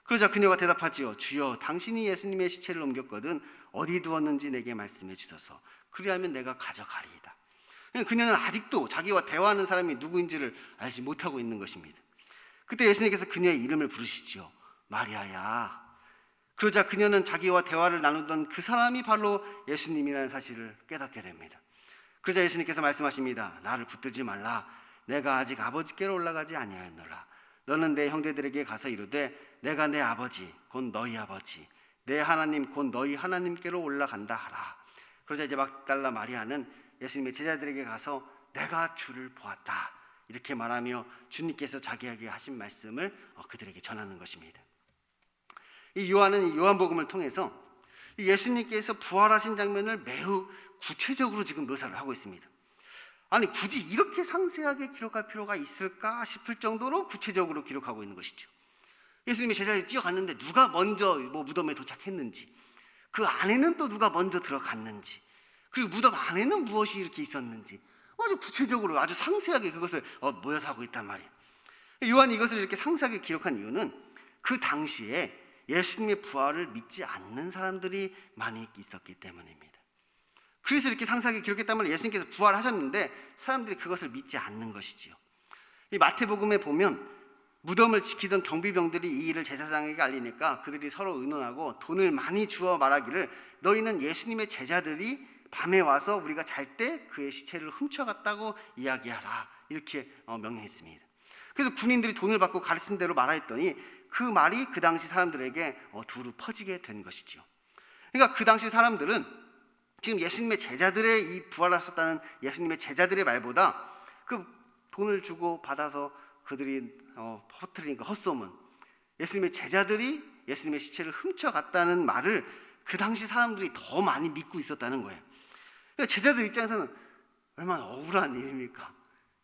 그러자 그녀가 대답하지요. 주여 당신이 예수님의 시체를 옮겼거든 어디 두었는지 내게 말씀해 주소서. 그리하면 내가 가져가리이다. 그녀는 아직도 자기와 대화하는 사람이 누구인지를 알지 못하고 있는 것입니다. 그때 예수님께서 그녀의 이름을 부르시지요. 마리아야. 그러자 그녀는 자기와 대화를 나누던 그 사람이 바로 예수님이라는 사실을 깨닫게 됩니다. 그러자 예수님께서 말씀하십니다. 나를 붙들지 말라. 내가 아직 아버지께로 올라가지 아니하였노라. 너는 내 형제들에게 가서 이르되 내가 내 아버지 곧 너희 아버지 내 하나님 곧 너희 하나님께로 올라간다 하라. 그러자 이제 막달라 마리아는 예수님의 제자들에게 가서 내가 주를 보았다 이렇게 말하며 주님께서 자기에게 하신 말씀을 그들에게 전하는 것입니다. 이 요한은 요한복음을 통해서 예수님께서 부활하신 장면을 매우 구체적으로 지금 묘사를 하고 있습니다. 아니 굳이 이렇게 상세하게 기록할 필요가 있을까 싶을 정도로 구체적으로 기록하고 있는 것이죠. 예수님이 제자들이 뛰어갔는데 누가 먼저 무덤에 도착했는지, 그 안에는 또 누가 먼저 들어갔는지, 그리고 무덤 안에는 무엇이 이렇게 있었는지 아주 구체적으로 아주 상세하게 그것을 묘사하고 있단 말이에요. 요한이 이것을 이렇게 상세하게 기록한 이유는 그 당시에 예수님의 부활을 믿지 않는 사람들이 많이 있었기 때문입니다. 그래서 이렇게 상세하게 기록했단 말이에요. 예수님께서 부활하셨는데 사람들이 그것을 믿지 않는 것이지요. 이 마태복음에 보면 무덤을 지키던 경비병들이 이 일을 제사장에게 알리니까 그들이 서로 의논하고 돈을 많이 주어 말하기를 너희는 예수님의 제자들이 밤에 와서 우리가 잘 때 그의 시체를 훔쳐갔다고 이야기하라 이렇게 명령했습니다. 그래서 군인들이 돈을 받고 가르친 대로 말하였더니 그 말이 그 당시 사람들에게 두루 퍼지게 된 것이지요. 그러니까 그 당시 사람들은 지금 예수님의 제자들의 이 부활하셨다는 예수님의 제자들의 말보다 그 돈을 주고 받아서 그들이 퍼뜨리는 그 헛소문, 예수님의 제자들이 예수님의 시체를 훔쳐갔다는 말을 그 당시 사람들이 더 많이 믿고 있었다는 거예요. 그러니까 제자들 입장에서는 얼마나 억울한 일입니까?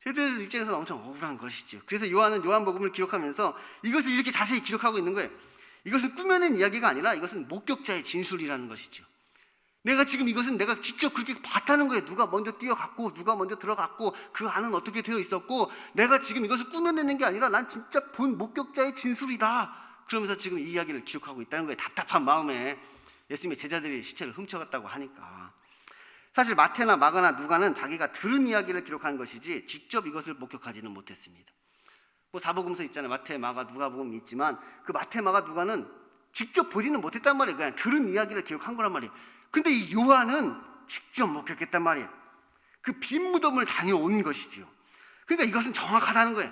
제자들 입장에서는 엄청 억울한 것이죠. 그래서 요한은 요한복음을 기록하면서 이것을 이렇게 자세히 기록하고 있는 거예요. 이것은 꾸며낸 이야기가 아니라 이것은 목격자의 진술이라는 것이죠. 내가 지금 이것은 내가 직접 그렇게 봤다는 거예요. 누가 먼저 뛰어갔고 누가 먼저 들어갔고 그 안은 어떻게 되어 있었고 내가 지금 이것을 꾸며내는 게 아니라 난 진짜 본 목격자의 진술이다. 그러면서 지금 이 이야기를 기록하고 있다는 거예요. 답답한 마음에 예수님의 제자들이 시체를 훔쳐갔다고 하니까. 사실 마태나 마가나 누가는 자기가 들은 이야기를 기록한 것이지 직접 이것을 목격하지는 못했습니다. 뭐 사복음서 있잖아요. 마태, 마가, 누가복음 있지만 그 마태, 마가, 누가는 직접 보지는 못했단 말이에요. 그냥 들은 이야기를 기록한 거란 말이에요. 근데 이 요한은 직접 목격했단 말이에요. 그 빈 무덤을 다녀온 것이지요. 그러니까 이것은 정확하다는 거예요.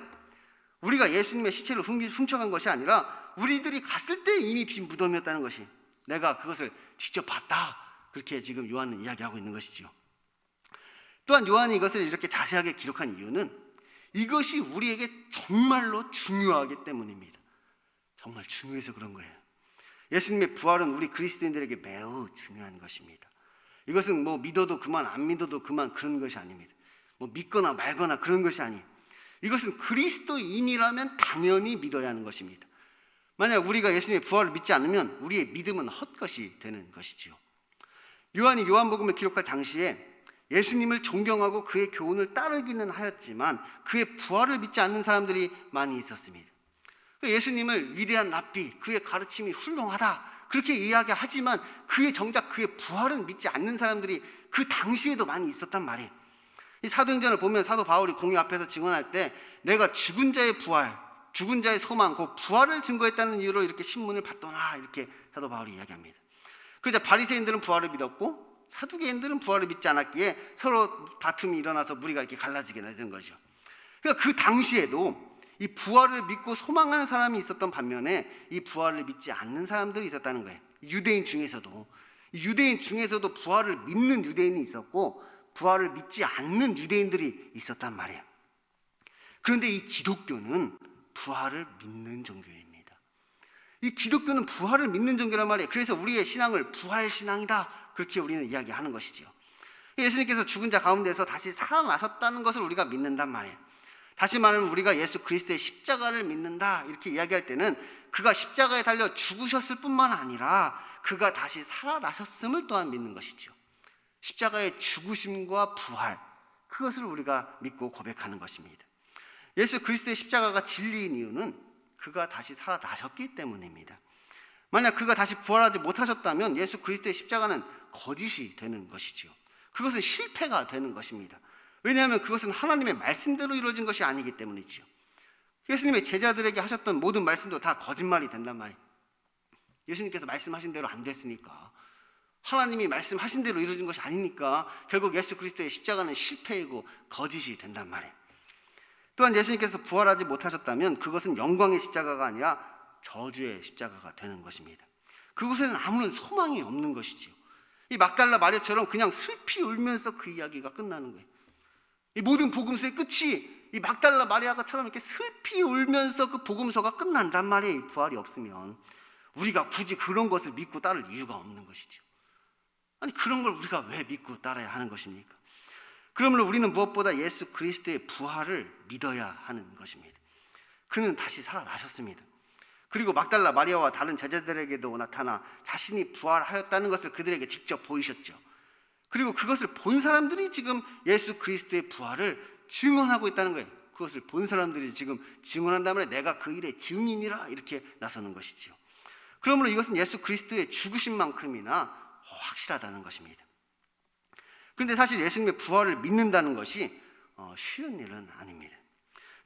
우리가 예수님의 시체를 훔쳐간 것이 아니라 우리들이 갔을 때 이미 빈 무덤이었다는 것이, 내가 그것을 직접 봤다, 그렇게 지금 요한은 이야기하고 있는 것이지요. 또한 요한이 이것을 이렇게 자세하게 기록한 이유는 이것이 우리에게 정말로 중요하기 때문입니다. 정말 중요해서 그런 거예요. 예수님의 부활은 우리 그리스도인들에게 매우 중요한 것입니다. 이것은 뭐 믿어도 그만 안 믿어도 그만 그런 것이 아닙니다. 뭐 믿거나 말거나 그런 것이 아니에요. 이것은 그리스도인이라면 당연히 믿어야 하는 것입니다. 만약 우리가 예수님의 부활을 믿지 않으면 우리의 믿음은 헛것이 되는 것이지요. 요한이 요한복음을 기록할 당시에 예수님을 존경하고 그의 교훈을 따르기는 하였지만 그의 부활을 믿지 않는 사람들이 많이 있었습니다. 예수님을 위대한 랍비, 그의 가르침이 훌륭하다 그렇게 이야기하지만 정작 그의 부활은 믿지 않는 사람들이 그 당시에도 많이 있었단 말이에요. 이 사도행전을 보면 사도 바울이 공회 앞에서 증언할 때 내가 죽은 자의 부활, 죽은 자의 소망, 그 부활을 증거했다는 이유로 이렇게 신문을 받더라, 이렇게 사도 바울이 이야기합니다. 그러자 바리새인들은 부활을 믿었고 사두개인들은 부활을 믿지 않았기에 서로 다툼이 일어나서 무리가 이렇게 갈라지게 된 거죠. 그러니까 그 당시에도 이 부활을 믿고 소망하는 사람이 있었던 반면에 이 부활을 믿지 않는 사람들이 있었다는 거예요. 유대인 중에서도 부활을 믿는 유대인이 있었고 부활을 믿지 않는 유대인들이 있었단 말이에요. 그런데 이 기독교는 부활을 믿는 종교입니다. 이 기독교는 부활을 믿는 종교란 말이에요. 그래서 우리의 신앙을 부활신앙이다, 그렇게 우리는 이야기하는 것이죠. 예수님께서 죽은 자 가운데서 다시 살아나셨다는 것을 우리가 믿는단 말이에요. 다시 말하면 우리가 예수 그리스도의 십자가를 믿는다, 이렇게 이야기할 때는 그가 십자가에 달려 죽으셨을 뿐만 아니라 그가 다시 살아나셨음을 또한 믿는 것이죠. 십자가의 죽으심과 부활, 그것을 우리가 믿고 고백하는 것입니다. 예수 그리스도의 십자가가 진리인 이유는 그가 다시 살아나셨기 때문입니다. 만약 그가 다시 부활하지 못하셨다면 예수 그리스도의 십자가는 거짓이 되는 것이지요. 그것은 실패가 되는 것입니다. 왜냐하면 그것은 하나님의 말씀대로 이루어진 것이 아니기 때문이지요. 예수님의 제자들에게 하셨던 모든 말씀도 다 거짓말이 된단 말이에요. 예수님께서 말씀하신 대로 안 됐으니까, 하나님이 말씀하신 대로 이루어진 것이 아니니까 결국 예수 그리스도의 십자가는 실패이고 거짓이 된단 말이에요. 또한 예수님께서 부활하지 못하셨다면 그것은 영광의 십자가가 아니라 저주의 십자가가 되는 것입니다. 그곳에는 아무런 소망이 없는 것이지요. 이 막달라 마리아처럼 그냥 슬피 울면서 그 이야기가 끝나는 거예요. 이 모든 복음서의 끝이 이 막달라 마리아처럼 이렇게 슬피 울면서 그 복음서가 끝난단 말이에요. 이 부활이 없으면 우리가 굳이 그런 것을 믿고 따를 이유가 없는 것이죠. 아니, 그런 걸 우리가 왜 믿고 따라야 하는 것입니까? 그러므로 우리는 무엇보다 예수 그리스도의 부활을 믿어야 하는 것입니다. 그는 다시 살아나셨습니다. 그리고 막달라 마리아와 다른 제자들에게도 나타나 자신이 부활하였다는 것을 그들에게 직접 보이셨죠. 그리고 그것을 본 사람들이 지금 예수 그리스도의 부활을 증언하고 있다는 거예요. 그것을 본 사람들이 지금 증언한다면 내가 그 일의 증인이라, 이렇게 나서는 것이죠. 그러므로 이것은 예수 그리스도의 죽으심만큼이나 확실하다는 것입니다. 그런데 사실 예수님의 부활을 믿는다는 것이 쉬운 일은 아닙니다.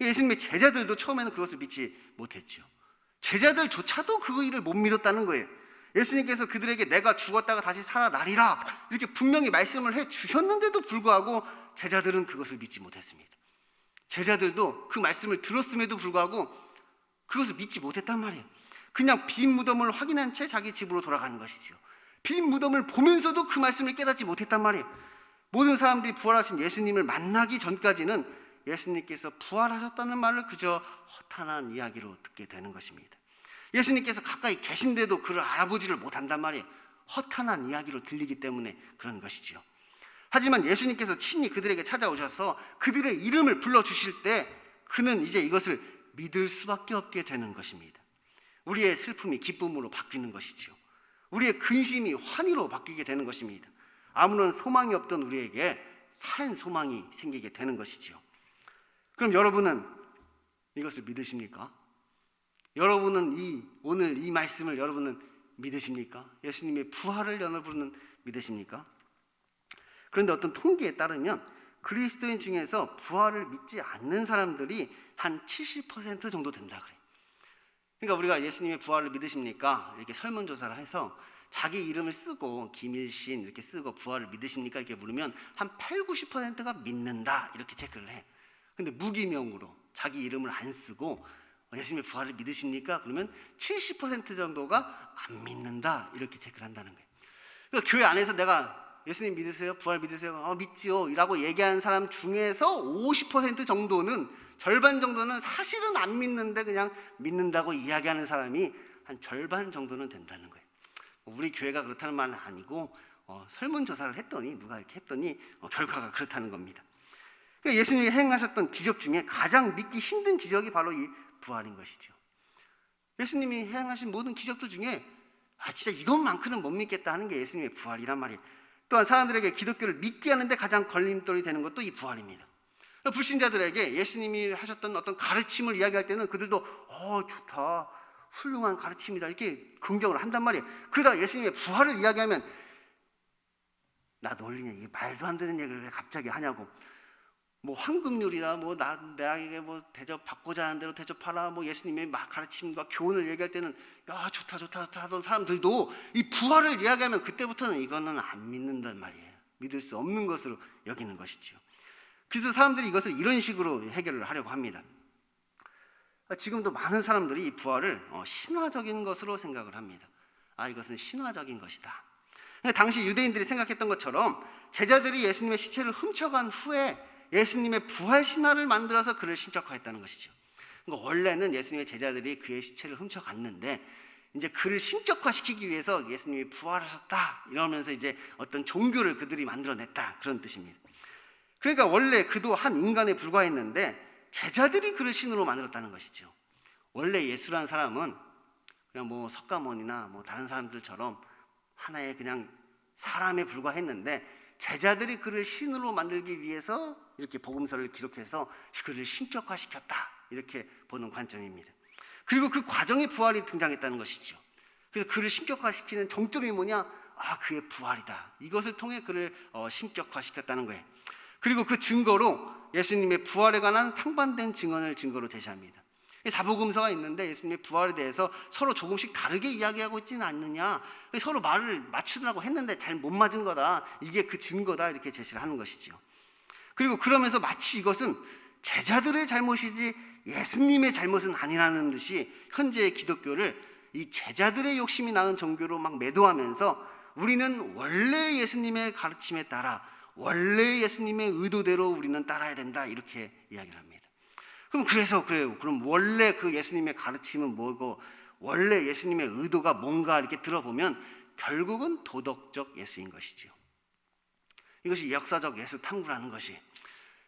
예수님의 제자들도 처음에는 그것을 믿지 못했죠. 제자들조차도 그 일을 못 믿었다는 거예요. 예수님께서 그들에게 내가 죽었다가 다시 살아나리라, 이렇게 분명히 말씀을 해주셨는데도 불구하고 제자들은 그것을 믿지 못했습니다. 제자들도 그 말씀을 들었음에도 불구하고 그것을 믿지 못했단 말이에요. 그냥 빈 무덤을 확인한 채 자기 집으로 돌아가는 것이죠. 빈 무덤을 보면서도 그 말씀을 깨닫지 못했단 말이에요. 모든 사람들이 부활하신 예수님을 만나기 전까지는 예수님께서 부활하셨다는 말을 그저 허탄한 이야기로 듣게 되는 것입니다. 예수님께서 가까이 계신데도 그를 알아보지를 못한단 말이에요. 허탄한 이야기로 들리기 때문에 그런 것이지요. 하지만 예수님께서 친히 그들에게 찾아오셔서 그들의 이름을 불러주실 때 그는 이제 이것을 믿을 수밖에 없게 되는 것입니다. 우리의 슬픔이 기쁨으로 바뀌는 것이지요. 우리의 근심이 환희로 바뀌게 되는 것입니다. 아무런 소망이 없던 우리에게 산 소망이 생기게 되는 것이지요. 그럼 여러분은 이것을 믿으십니까? 여러분은 오늘 이 말씀을 여러분은 믿으십니까? 예수님의 부활을 여러분은 믿으십니까? 그런데 어떤 통계에 따르면 그리스도인 중에서 부활을 믿지 않는 사람들이 한 70% 정도 된다 그래요. 그러니까 우리가 예수님의 부활을 믿으십니까? 이렇게 설문조사를 해서 자기 이름을 쓰고 김일신 이렇게 쓰고 부활을 믿으십니까? 이렇게 물으면 한 80-90%가 믿는다 이렇게 체크를 해. 근데 무기명으로 자기 이름을 안 쓰고 예수님의 부활을 믿으십니까? 그러면 70% 정도가 안 믿는다 이렇게 체크를 한다는 거예요. 그러니까 교회 안에서 내가 예수님 믿으세요? 부활 믿으세요? 믿지요 라고 얘기하는 사람 중에서 50% 정도는, 절반 정도는 사실은 안 믿는데 그냥 믿는다고 이야기하는 사람이 한 절반 정도는 된다는 거예요. 우리 교회가 그렇다는 말은 아니고 설문조사를 했더니 누가 이렇게 했더니 결과가 그렇다는 겁니다. 그러니까 예수님이 행하셨던 기적 중에 가장 믿기 힘든 기적이 바로 이 부활인 것이죠. 예수님이 행하신 모든 기적들 중에 진짜 이것만큼은 못 믿겠다 하는 게 예수님의 부활이란 말이에요. 또한 사람들에게 기독교를 믿게 하는데 가장 걸림돌이 되는 것도 이 부활입니다. 불신자들에게 예수님이 하셨던 어떤 가르침을 이야기할 때는 그들도 좋다, 훌륭한 가르침이다 이렇게 긍정을 한단 말이에요. 그러다 예수님의 부활을 이야기하면 나 놀리냐, 이게 말도 안 되는 얘기를 왜 갑자기 하냐고, 뭐 황금률이나 뭐 나에게 뭐 대접받고자 하는 대로 대접하라, 뭐 예수님의 가르침과 교훈을 얘기할 때는 야 좋다 하던 사람들도 이 부활을 이야기하면 그때부터는 이거는 안 믿는단 말이에요. 믿을 수 없는 것으로 여기는 것이지요. 그래서 사람들이 이것을 이런 식으로 해결을 하려고 합니다. 지금도 많은 사람들이 이 부활을 신화적인 것으로 생각을 합니다. 이것은 신화적인 것이다. 당시 유대인들이 생각했던 것처럼 제자들이 예수님의 시체를 훔쳐간 후에 예수님의 부활 신화를 만들어서 그를 신격화했다는 것이죠. 그러니까 원래는 예수님의 제자들이 그의 시체를 훔쳐갔는데 이제 그를 신격화시키기 위해서 예수님이 부활하셨다 이러면서 이제 어떤 종교를 그들이 만들어냈다 그런 뜻입니다. 그러니까 원래 그도 한 인간에 불과했는데 제자들이 그를 신으로 만들었다는 것이죠. 원래 예수라는 사람은 그냥 뭐 석가모니나 뭐 다른 사람들처럼 하나의 그냥 사람에 불과했는데 제자들이 그를 신으로 만들기 위해서 이렇게 복음서를 기록해서 그를 신격화시켰다 이렇게 보는 관점입니다. 그리고 그 과정에 부활이 등장했다는 것이죠. 그래서 그를 신격화시키는 정점이 뭐냐? 그의 부활이다. 이것을 통해 그를 신격화시켰다는 거예요. 그리고 그 증거로 예수님의 부활에 관한 상반된 증언을 증거로 제시합니다. 사복음서가 있는데 예수님의 부활에 대해서 서로 조금씩 다르게 이야기하고 있지는 않느냐, 서로 말을 맞추려고 했는데 잘 못 맞은 거다, 이게 그 증거다 이렇게 제시를 하는 것이죠. 그리고 그러면서 마치 이것은 제자들의 잘못이지 예수님의 잘못은 아니라는 듯이 현재의 기독교를 이 제자들의 욕심이 낳은 종교로 막 매도하면서 우리는 원래 예수님의 가르침에 따라 원래 예수님의 의도대로 우리는 따라야 된다 이렇게 이야기를 합니다. 그래서 그래요. 그럼 원래 그 예수님의 가르침은 뭐고 원래 예수님의 의도가 뭔가 이렇게 들어보면 결국은 도덕적 예수인 것이지요. 이것이 역사적 예수 탐구라는 것이.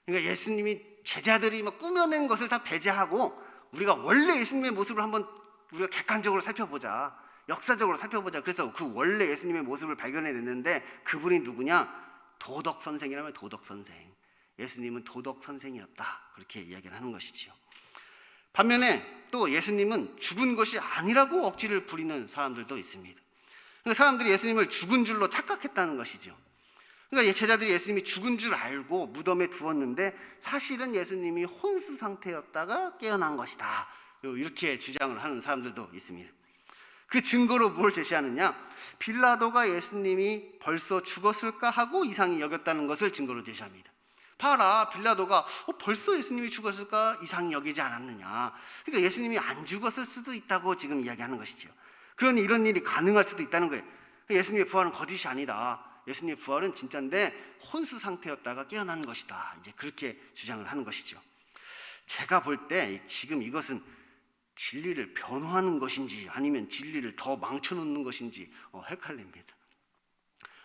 그러니까 예수님이 제자들이 막 꾸며낸 것을 다 배제하고 우리가 원래 예수님의 모습을 한번 우리가 객관적으로 살펴보자. 역사적으로 살펴보자. 그래서 그 원래 예수님의 모습을 발견해냈는데 그분이 누구냐? 도덕 선생이라면 도덕 선생. 예수님은 도덕 선생이었다. 그렇게 이야기를 하는 것이지요. 반면에 또 예수님은 죽은 것이 아니라고 억지를 부리는 사람들도 있습니다. 그러니까 사람들이 예수님을 죽은 줄로 착각했다는 것이죠. 그러니까 제자들이 예수님이 죽은 줄 알고 무덤에 두었는데 사실은 예수님이 혼수 상태였다가 깨어난 것이다. 이렇게 주장을 하는 사람들도 있습니다. 그 증거로 뭘 제시하느냐? 빌라도가 예수님이 벌써 죽었을까 하고 이상히 여겼다는 것을 증거로 제시합니다. 봐라, 빌라도가 벌써 예수님이 죽었을까 이상히 여기지 않았느냐. 그러니까 예수님이 안 죽었을 수도 있다고 지금 이야기하는 것이죠. 그러니 이런 일이 가능할 수도 있다는 거예요. 예수님의 부활은 거짓이 아니다. 예수님의 부활은 진짜인데 혼수 상태였다가 깨어난 것이다. 이제 그렇게 주장을 하는 것이죠. 제가 볼 때 지금 이것은 진리를 변호하는 것인지 아니면 진리를 더 망쳐놓는 것인지 헷갈립니다.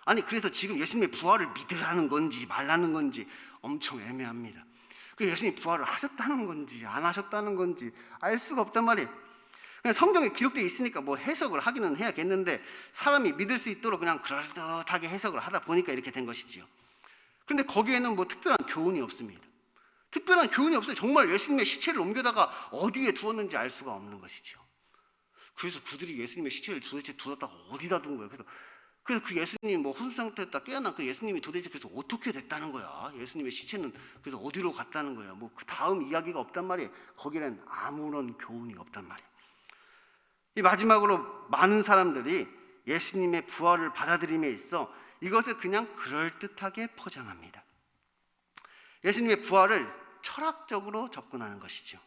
아니 그래서 지금 예수님의 부활을 믿으라는 건지 말라는 건지 엄청 애매합니다. 그 예수님이 부활을 하셨다는 건지 안 하셨다는 건지 알 수가 없단 말이에요. 성경에 기록되어 있으니까 뭐 해석을 하기는 해야겠는데 사람이 믿을 수 있도록 그냥 그럴듯하게 해석을 하다 보니까 이렇게 된 것이지요. 그런데 거기에는 뭐 특별한 교훈이 없습니다. 특별한 교훈이 없어요. 정말 예수님의 시체를 옮겨다가 어디에 두었는지 알 수가 없는 것이죠. 그래서 그들이 예수님의 시체를 도대체 두었다가 어디다 둔 거예요. 그래서 그 예수님이 뭐 혼수 상태였다 깨어난 그 예수님이 도대체 그래서 어떻게 됐다는 거야. 예수님의 시체는 그래서 어디로 갔다는 거야. 뭐 그 다음 이야기가 없단 말이에요. 거기에는 아무런 교훈이 없단 말이에요. 이 마지막으로 많은 사람들이 예수님의 부활을 받아들임에 있어 이것을 그냥 그럴듯하게 포장합니다. 예수님의 부활을 철학적으로 접근하는 것이죠.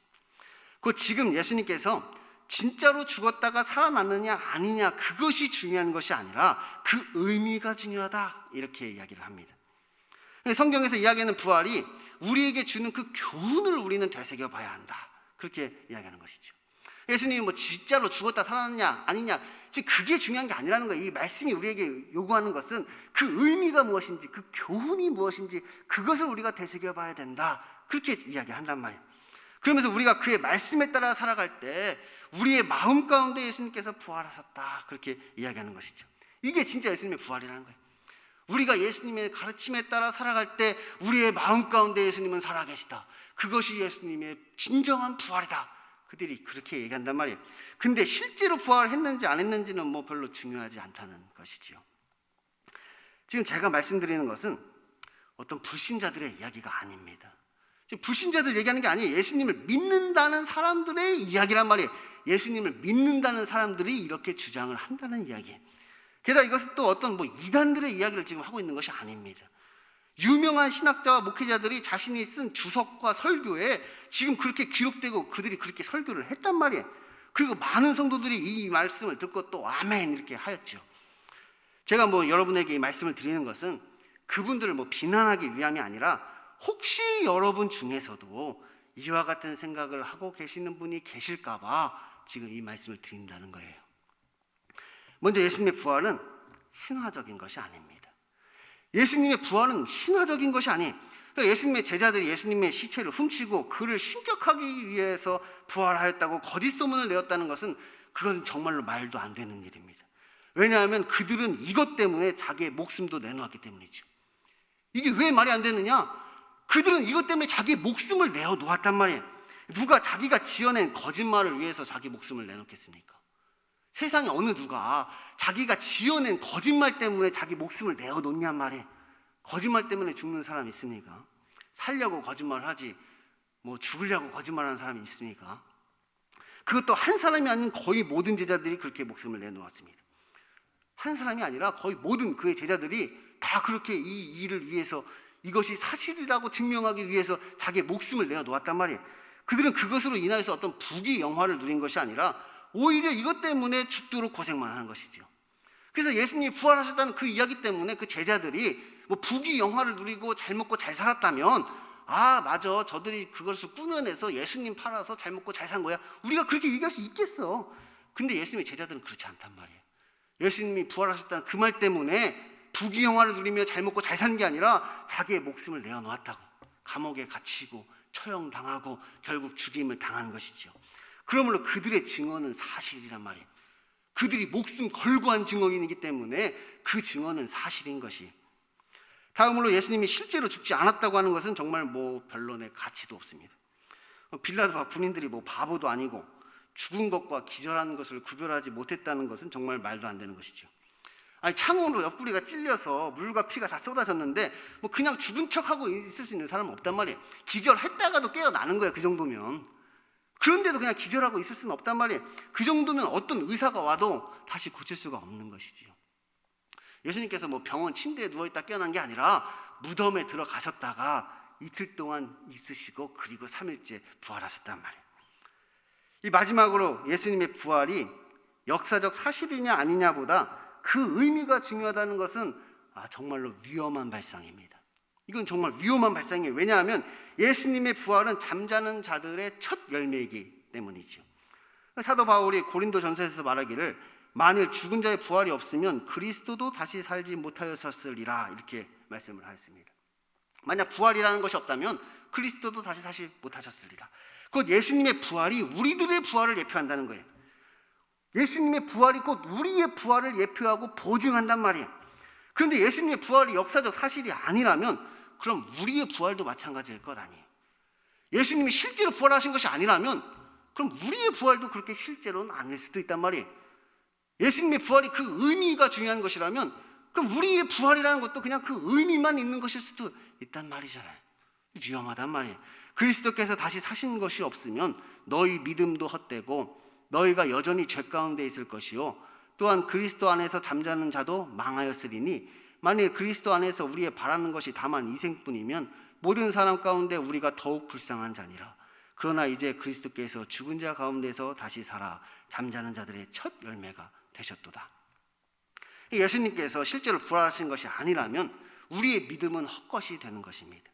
그 지금 예수님께서 진짜로 죽었다가 살아났느냐 아니냐 그것이 중요한 것이 아니라 그 의미가 중요하다 이렇게 이야기를 합니다. 성경에서 이야기하는 부활이 우리에게 주는 그 교훈을 우리는 되새겨봐야 한다 그렇게 이야기하는 것이죠. 예수님이 뭐 진짜로 죽었다 살아났냐 아니냐 지금 그게 중요한 게 아니라는 거예요. 이 말씀이 우리에게 요구하는 것은 그 의미가 무엇인지 그 교훈이 무엇인지 그것을 우리가 되새겨봐야 된다 그렇게 이야기한단 말이에요. 그러면서 우리가 그의 말씀에 따라 살아갈 때 우리의 마음 가운데 예수님께서 부활하셨다 그렇게 이야기하는 것이죠. 이게 진짜 예수님의 부활이라는 거예요. 우리가 예수님의 가르침에 따라 살아갈 때 우리의 마음 가운데 예수님은 살아계시다. 그것이 예수님의 진정한 부활이다. 그들이 그렇게 얘기한단 말이에요. 근데 실제로 부활했는지 안 했는지는 뭐 별로 중요하지 않다는 것이지요. 지금 제가 말씀드리는 것은 어떤 불신자들의 이야기가 아닙니다. 지금 불신자들 얘기하는 게 아니에요. 예수님을 믿는다는 사람들의 이야기란 말이에요. 예수님을 믿는다는 사람들이 이렇게 주장을 한다는 이야기예요. 게다가 이것은 또 어떤 뭐 이단들의 이야기를 지금 하고 있는 것이 아닙니다. 유명한 신학자와 목회자들이 자신이 쓴 주석과 설교에 지금 그렇게 기록되고 그들이 그렇게 설교를 했단 말이에요. 그리고 많은 성도들이 이 말씀을 듣고 또 아멘 이렇게 하였죠. 제가 뭐 여러분에게 이 말씀을 드리는 것은 그분들을 뭐 비난하기 위함이 아니라 혹시 여러분 중에서도 이와 같은 생각을 하고 계시는 분이 계실까 봐 지금 이 말씀을 드린다는 거예요. 먼저 예수님의 부활은 신화적인 것이 아닙니다. 예수님의 부활은 신화적인 것이 아니에요. 그러니까 예수님의 제자들이 예수님의 시체를 훔치고 그를 신격하기 위해서 부활하였다고 거짓 소문을 내었다는 것은 그건 정말로 말도 안 되는 일입니다. 왜냐하면 그들은 이것 때문에 자기의 목숨도 내놓았기 때문이죠. 이게 왜 말이 안 되느냐? 그들은 이것 때문에 자기의 목숨을 내어놓았단 말이에요. 누가 자기가 지어낸 거짓말을 위해서 자기 목숨을 내놓겠습니까? 세상에 어느 누가 자기가 지어낸 거짓말 때문에 자기 목숨을 내어놓냔 말이에요. 거짓말 때문에 죽는 사람 있습니까? 살려고 거짓말을 하지 뭐 죽으려고 거짓말하는 사람이 있습니까? 그것도 한 사람이 아닌 거의 모든 제자들이 그렇게 목숨을 내놓았습니다. 한 사람이 아니라 거의 모든 그의 제자들이 다 그렇게 이 일을 위해서 이것이 사실이라고 증명하기 위해서 자기의 목숨을 내어놓았단 말이에요. 그들은 그것으로 인하여서 어떤 부귀 영화를 누린 것이 아니라 오히려 이것 때문에 죽도록 고생만 하는 것이죠. 그래서 예수님이 부활하셨다는 그 이야기 때문에 그 제자들이 뭐 부귀 영화를 누리고 잘 먹고 잘 살았다면 아 맞아 저들이 그것을 꾸며내서 예수님 팔아서 잘 먹고 잘 산 거야 우리가 그렇게 얘기할 수 있겠어. 근데 예수님의 제자들은 그렇지 않단 말이에요. 예수님이 부활하셨다는 그 말 때문에 부귀 영화를 누리며 잘 먹고 잘 산 게 아니라 자기의 목숨을 내어놓았다고 감옥에 갇히고 처형당하고 결국 죽임을 당한 것이죠. 그러므로 그들의 증언은 사실이란 말이에요. 그들이 목숨 걸고 한 증언이기 때문에 그 증언은 사실인 것이. 다음으로 예수님이 실제로 죽지 않았다고 하는 것은 정말 뭐 변론의 가치도 없습니다. 빌라도와 군인들이 뭐 바보도 아니고 죽은 것과 기절하는 것을 구별하지 못했다는 것은 정말 말도 안 되는 것이죠. 아니 창으로 옆구리가 찔려서 물과 피가 다 쏟아졌는데 뭐 그냥 죽은 척하고 있을 수 있는 사람은 없단 말이에요. 기절했다가도 깨어나는 거예요. 그 정도면. 그런데도 그냥 기절하고 있을 수는 없단 말이에요. 그 정도면 어떤 의사가 와도 다시 고칠 수가 없는 것이지요. 예수님께서 뭐 병원 침대에 누워있다 깨어난 게 아니라 무덤에 들어가셨다가 이틀 동안 있으시고 그리고 3일째 부활하셨단 말이에요. 이 마지막으로 예수님의 부활이 역사적 사실이냐 아니냐보다 그 의미가 중요하다는 것은 정말로 위험한 발상입니다. 이건 정말 위험한 발상이에요. 왜냐하면 예수님의 부활은 잠자는 자들의 첫 열매이기 때문이죠. 사도 바울이 고린도전서에서 말하기를 만일 죽은 자의 부활이 없으면 그리스도도 다시 살지 못하였었으리라 이렇게 말씀을 하였습니다. 만약 부활이라는 것이 없다면 그리스도도 다시 살지 못하셨으리라. 곧 예수님의 부활이 우리들의 부활을 예표한다는 거예요. 예수님의 부활이 곧 우리의 부활을 예표하고 보증한단 말이에요. 그런데 예수님의 부활이 역사적 사실이 아니라면 그럼 우리의 부활도 마찬가지일 것 아니에요. 예수님이 실제로 부활하신 것이 아니라면 그럼 우리의 부활도 그렇게 실제로는 아닐 수도 있단 말이에요. 예수님의 부활이 그 의미가 중요한 것이라면 그럼 우리의 부활이라는 것도 그냥 그 의미만 있는 것일 수도 있단 말이잖아요. 위험하단 말이에요. 그리스도께서 다시 사신 것이 없으면 너희 믿음도 헛되고 너희가 여전히 죄 가운데 있을 것이요 또한 그리스도 안에서 잠자는 자도 망하였으리니 만일 그리스도 안에서 우리의 바라는 것이 다만 이생뿐이면 모든 사람 가운데 우리가 더욱 불쌍한 자니라. 그러나 이제 그리스도께서 죽은 자 가운데서 다시 살아 잠자는 자들의 첫 열매가 되셨도다. 예수님께서 실제로 부활하신 것이 아니라면 우리의 믿음은 헛것이 되는 것입니다.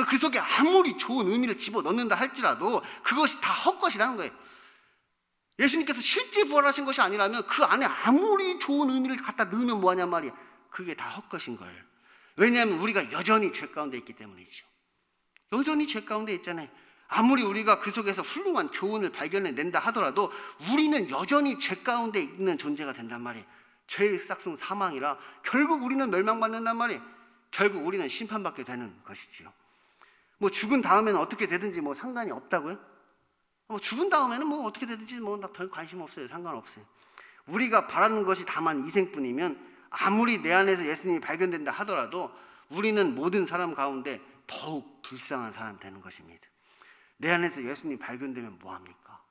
그 속에 아무리 좋은 의미를 집어넣는다 할지라도 그것이 다 헛것이라는 거예요. 예수님께서 실제 부활하신 것이 아니라면 그 안에 아무리 좋은 의미를 갖다 넣으면 뭐하냔 말이에요. 그게 다 헛것인 거예요. 왜냐하면 우리가 여전히 죄 가운데 있기 때문이죠. 여전히 죄 가운데 있잖아요. 아무리 우리가 그 속에서 훌륭한 교훈을 발견해낸다 하더라도 우리는 여전히 죄 가운데 있는 존재가 된단 말이에요. 죄의 싹슨 사망이라 결국 우리는 멸망받는단 말이에요. 결국 우리는 심판받게 되는 것이지요. 뭐 죽은 다음에는 어떻게 되든지 뭐 상관이 없다고요? 뭐 죽은 다음에는 뭐 어떻게 되든지 뭐 나 별 관심 없어요. 상관없어요. 우리가 바라는 것이 다만 이생뿐이면 아무리 내 안에서 예수님이 발견된다 하더라도 우리는 모든 사람 가운데 더욱 불쌍한 사람 되는 것입니다. 내 안에서 예수님이 발견되면 뭐합니까?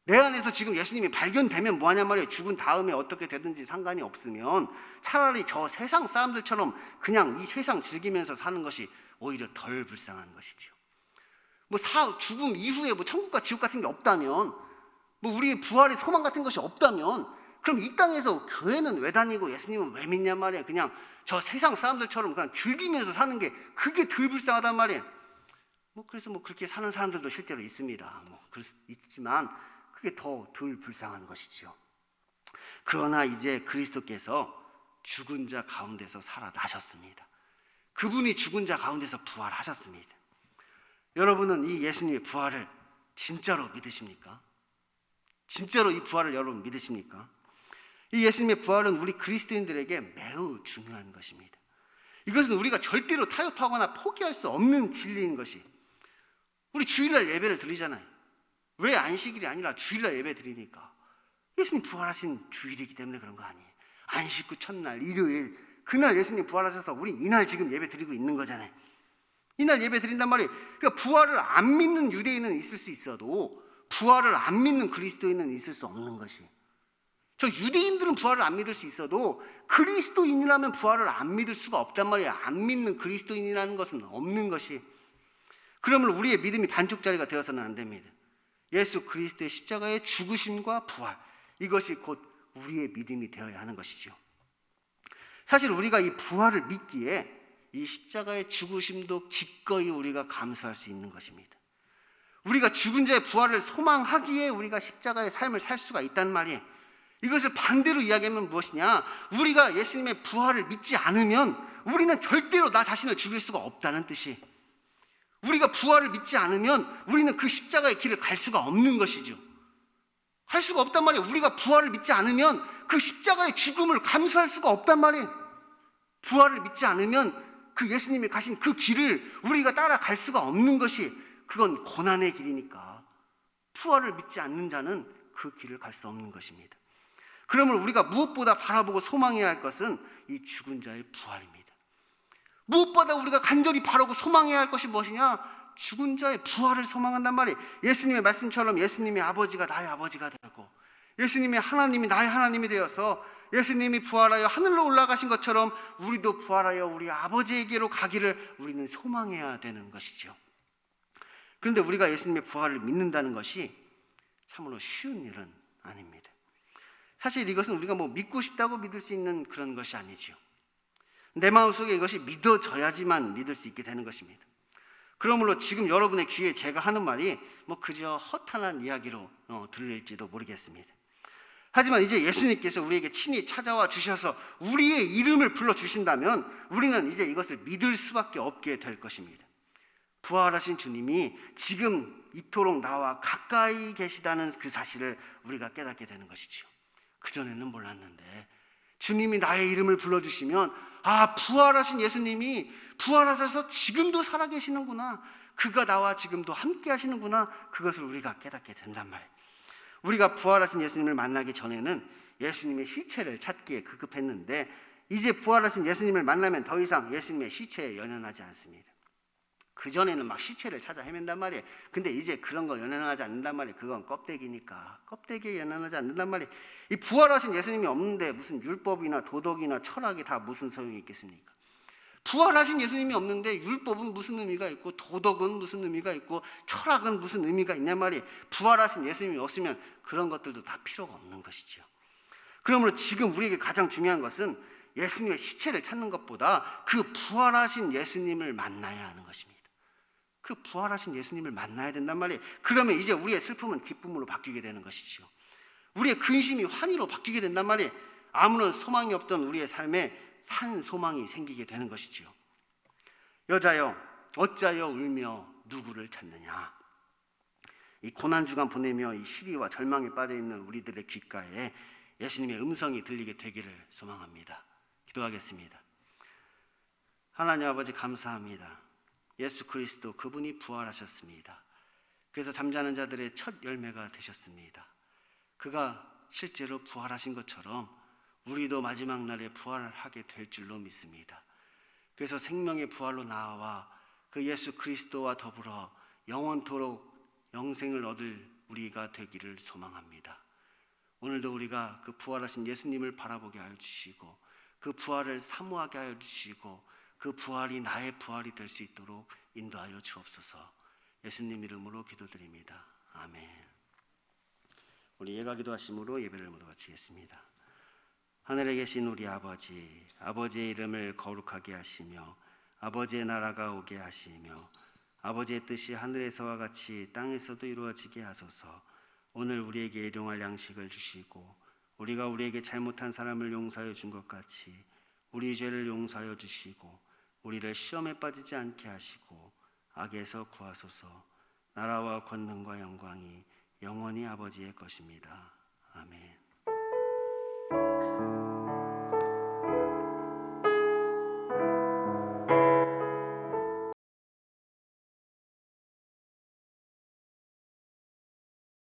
내 안에서 지금 예수님이 발견되면 뭐하냔 말이에요. 죽은 다음에 어떻게 되든지 상관이 없으면 차라리 저 세상 사람들처럼 그냥 이 세상 즐기면서 사는 것이 오히려 덜 불쌍한 것이죠. 뭐 죽음 이후에 뭐 천국과 지옥 같은 게 없다면, 뭐 우리의 부활의 소망 같은 것이 없다면, 그럼 이 땅에서 교회는 왜 다니고 예수님은 왜 믿냔 말이에요. 그냥 저 세상 사람들처럼 그냥 즐기면서 사는 게 그게 덜 불쌍하단 말이에요. 뭐 그래서 뭐 그렇게 사는 사람들도 실제로 있습니다. 뭐 있지만 그게 더 덜 불쌍한 것이죠. 그러나 이제 그리스도께서 죽은 자 가운데서 살아나셨습니다. 그분이 죽은 자 가운데서 부활하셨습니다. 여러분은 이 예수님의 부활을 진짜로 믿으십니까? 진짜로 이 부활을 여러분 믿으십니까? 이 예수님의 부활은 우리 그리스도인들에게 매우 중요한 것입니다. 이것은 우리가 절대로 타협하거나 포기할 수 없는 진리인 것이, 우리 주일날 예배를 드리잖아요. 왜 안식일이 아니라 주일날 예배 드리니까 예수님 부활하신 주일이기 때문에 그런 거 아니에요. 안식 후 첫날 일요일 그날 예수님 부활하셔서 우리 이날 지금 예배 드리고 있는 거잖아요. 이날 예배 드린단 말이에요. 그러니까 부활을 안 믿는 유대인은 있을 수 있어도 부활을 안 믿는 그리스도인은 있을 수 없는 것이, 저 유대인들은 부활을 안 믿을 수 있어도 그리스도인이라면 부활을 안 믿을 수가 없단 말이에요. 안 믿는 그리스도인이라는 것은 없는 것이. 그러면 우리의 믿음이 반쪽짜리가 되어서는 안 됩니다. 예수 그리스도의 십자가의 죽으심과 부활, 이것이 곧 우리의 믿음이 되어야 하는 것이죠. 사실 우리가 이 부활을 믿기에 이 십자가의 죽으심도 기꺼이 우리가 감수할 수 있는 것입니다. 우리가 죽은 자의 부활을 소망하기에 우리가 십자가의 삶을 살 수가 있단 말이에요. 이것을 반대로 이야기하면 무엇이냐? 우리가 예수님의 부활을 믿지 않으면 우리는 절대로 나 자신을 죽일 수가 없다는 뜻이, 우리가 부활을 믿지 않으면 우리는 그 십자가의 길을 갈 수가 없는 것이죠. 할 수가 없단 말이에요. 우리가 부활을 믿지 않으면 그 십자가의 죽음을 감수할 수가 없단 말이에요. 부활을 믿지 않으면 그 예수님이 가신 그 길을 우리가 따라갈 수가 없는 것이, 그건 고난의 길이니까 부활을 믿지 않는 자는 그 길을 갈 수 없는 것입니다. 그러면 우리가 무엇보다 바라보고 소망해야 할 것은 이 죽은 자의 부활입니다. 무엇보다 우리가 간절히 바라고 소망해야 할 것이 무엇이냐? 죽은 자의 부활을 소망한단 말이에요. 예수님의 말씀처럼 예수님의 아버지가 나의 아버지가 되고 예수님의 하나님이 나의 하나님이 되어서 예수님이 부활하여 하늘로 올라가신 것처럼 우리도 부활하여 우리 아버지에게로 가기를 우리는 소망해야 되는 것이죠. 그런데 우리가 예수님의 부활을 믿는다는 것이 참으로 쉬운 일은 아닙니다. 사실 이것은 우리가 뭐 믿고 싶다고 믿을 수 있는 그런 것이 아니지요. 내 마음속에 이것이 믿어져야지만 믿을 수 있게 되는 것입니다. 그러므로 지금 여러분의 귀에 제가 하는 말이 뭐 그저 허탄한 이야기로 들릴지도 모르겠습니다. 하지만 이제 예수님께서 우리에게 친히 찾아와 주셔서 우리의 이름을 불러주신다면 우리는 이제 이것을 믿을 수밖에 없게 될 것입니다. 부활하신 주님이 지금 이토록 나와 가까이 계시다는 그 사실을 우리가 깨닫게 되는 것이지요. 그전에는 몰랐는데 주님이 나의 이름을 불러주시면 부활하신 예수님이 부활하셔서 지금도 살아계시는구나, 그가 나와 지금도 함께 하시는구나, 그것을 우리가 깨닫게 된단 말이에요. 우리가 부활하신 예수님을 만나기 전에는 예수님의 시체를 찾기에 급급했는데 이제 부활하신 예수님을 만나면 더 이상 예수님의 시체에 연연하지 않습니다. 그전에는 막 시체를 찾아 헤맨단 말이에요. 근데 이제 그런 거 연연하지 않는단 말이에요. 그건 껍데기니까. 껍데기에 연연하지 않는단 말이에요. 이 부활하신 예수님이 없는데 무슨 율법이나 도덕이나 철학이 다 무슨 소용이 있겠습니까? 부활하신 예수님이 없는데 율법은 무슨 의미가 있고 도덕은 무슨 의미가 있고 철학은 무슨 의미가 있냔 말이에요. 부활하신 예수님이 없으면 그런 것들도 다 필요가 없는 것이지요. 그러므로 지금 우리에게 가장 중요한 것은 예수님의 시체를 찾는 것보다 그 부활하신 예수님을 만나야 하는 것입니다. 그 부활하신 예수님을 만나야 된단 말이에요. 그러면 이제 우리의 슬픔은 기쁨으로 바뀌게 되는 것이지요. 우리의 근심이 환희로 바뀌게 된단 말이에요. 아무런 소망이 없던 우리의 삶에 산 소망이 생기게 되는 것이지요. 여자여 어찌하여 울며 누구를 찾느냐. 이 고난주간 보내며 이 시리와 절망에 빠져있는 우리들의 귓가에 예수님의 음성이 들리게 되기를 소망합니다. 기도하겠습니다. 하나님 아버지, 감사합니다. 예수 그리스도 그분이 부활하셨습니다. 그래서 잠자는 자들의 첫 열매가 되셨습니다. 그가 실제로 부활하신 것처럼 우리도 마지막 날에 부활하게 될 줄로 믿습니다. 그래서 생명의 부활로 나와 그 예수 그리스도와 더불어 영원토록 영생을 얻을 우리가 되기를 소망합니다. 오늘도 우리가 그 부활하신 예수님을 바라보게 하여 주시고 그 부활을 사모하게 하여 주시고 그 부활이 나의 부활이 될 수 있도록 인도하여 주옵소서. 예수님 이름으로 기도드립니다. 아멘. 우리 예가 기도하심으로 예배를 모두 마치겠습니다. 하늘에 계신 우리 아버지, 아버지의 이름을 거룩하게 하시며 아버지의 나라가 오게 하시며 아버지의 뜻이 하늘에서와 같이 땅에서도 이루어지게 하소서. 오늘 우리에게 일용할 양식을 주시고 우리가 우리에게 잘못한 사람을 용서하여 준 것 같이 우리 죄를 용서하여 주시고 우리를 시험에 빠지지 않게 하시고 악에서 구하소서. 나라와 권능과 영광이 영원히 아버지의 것입니다. 아멘.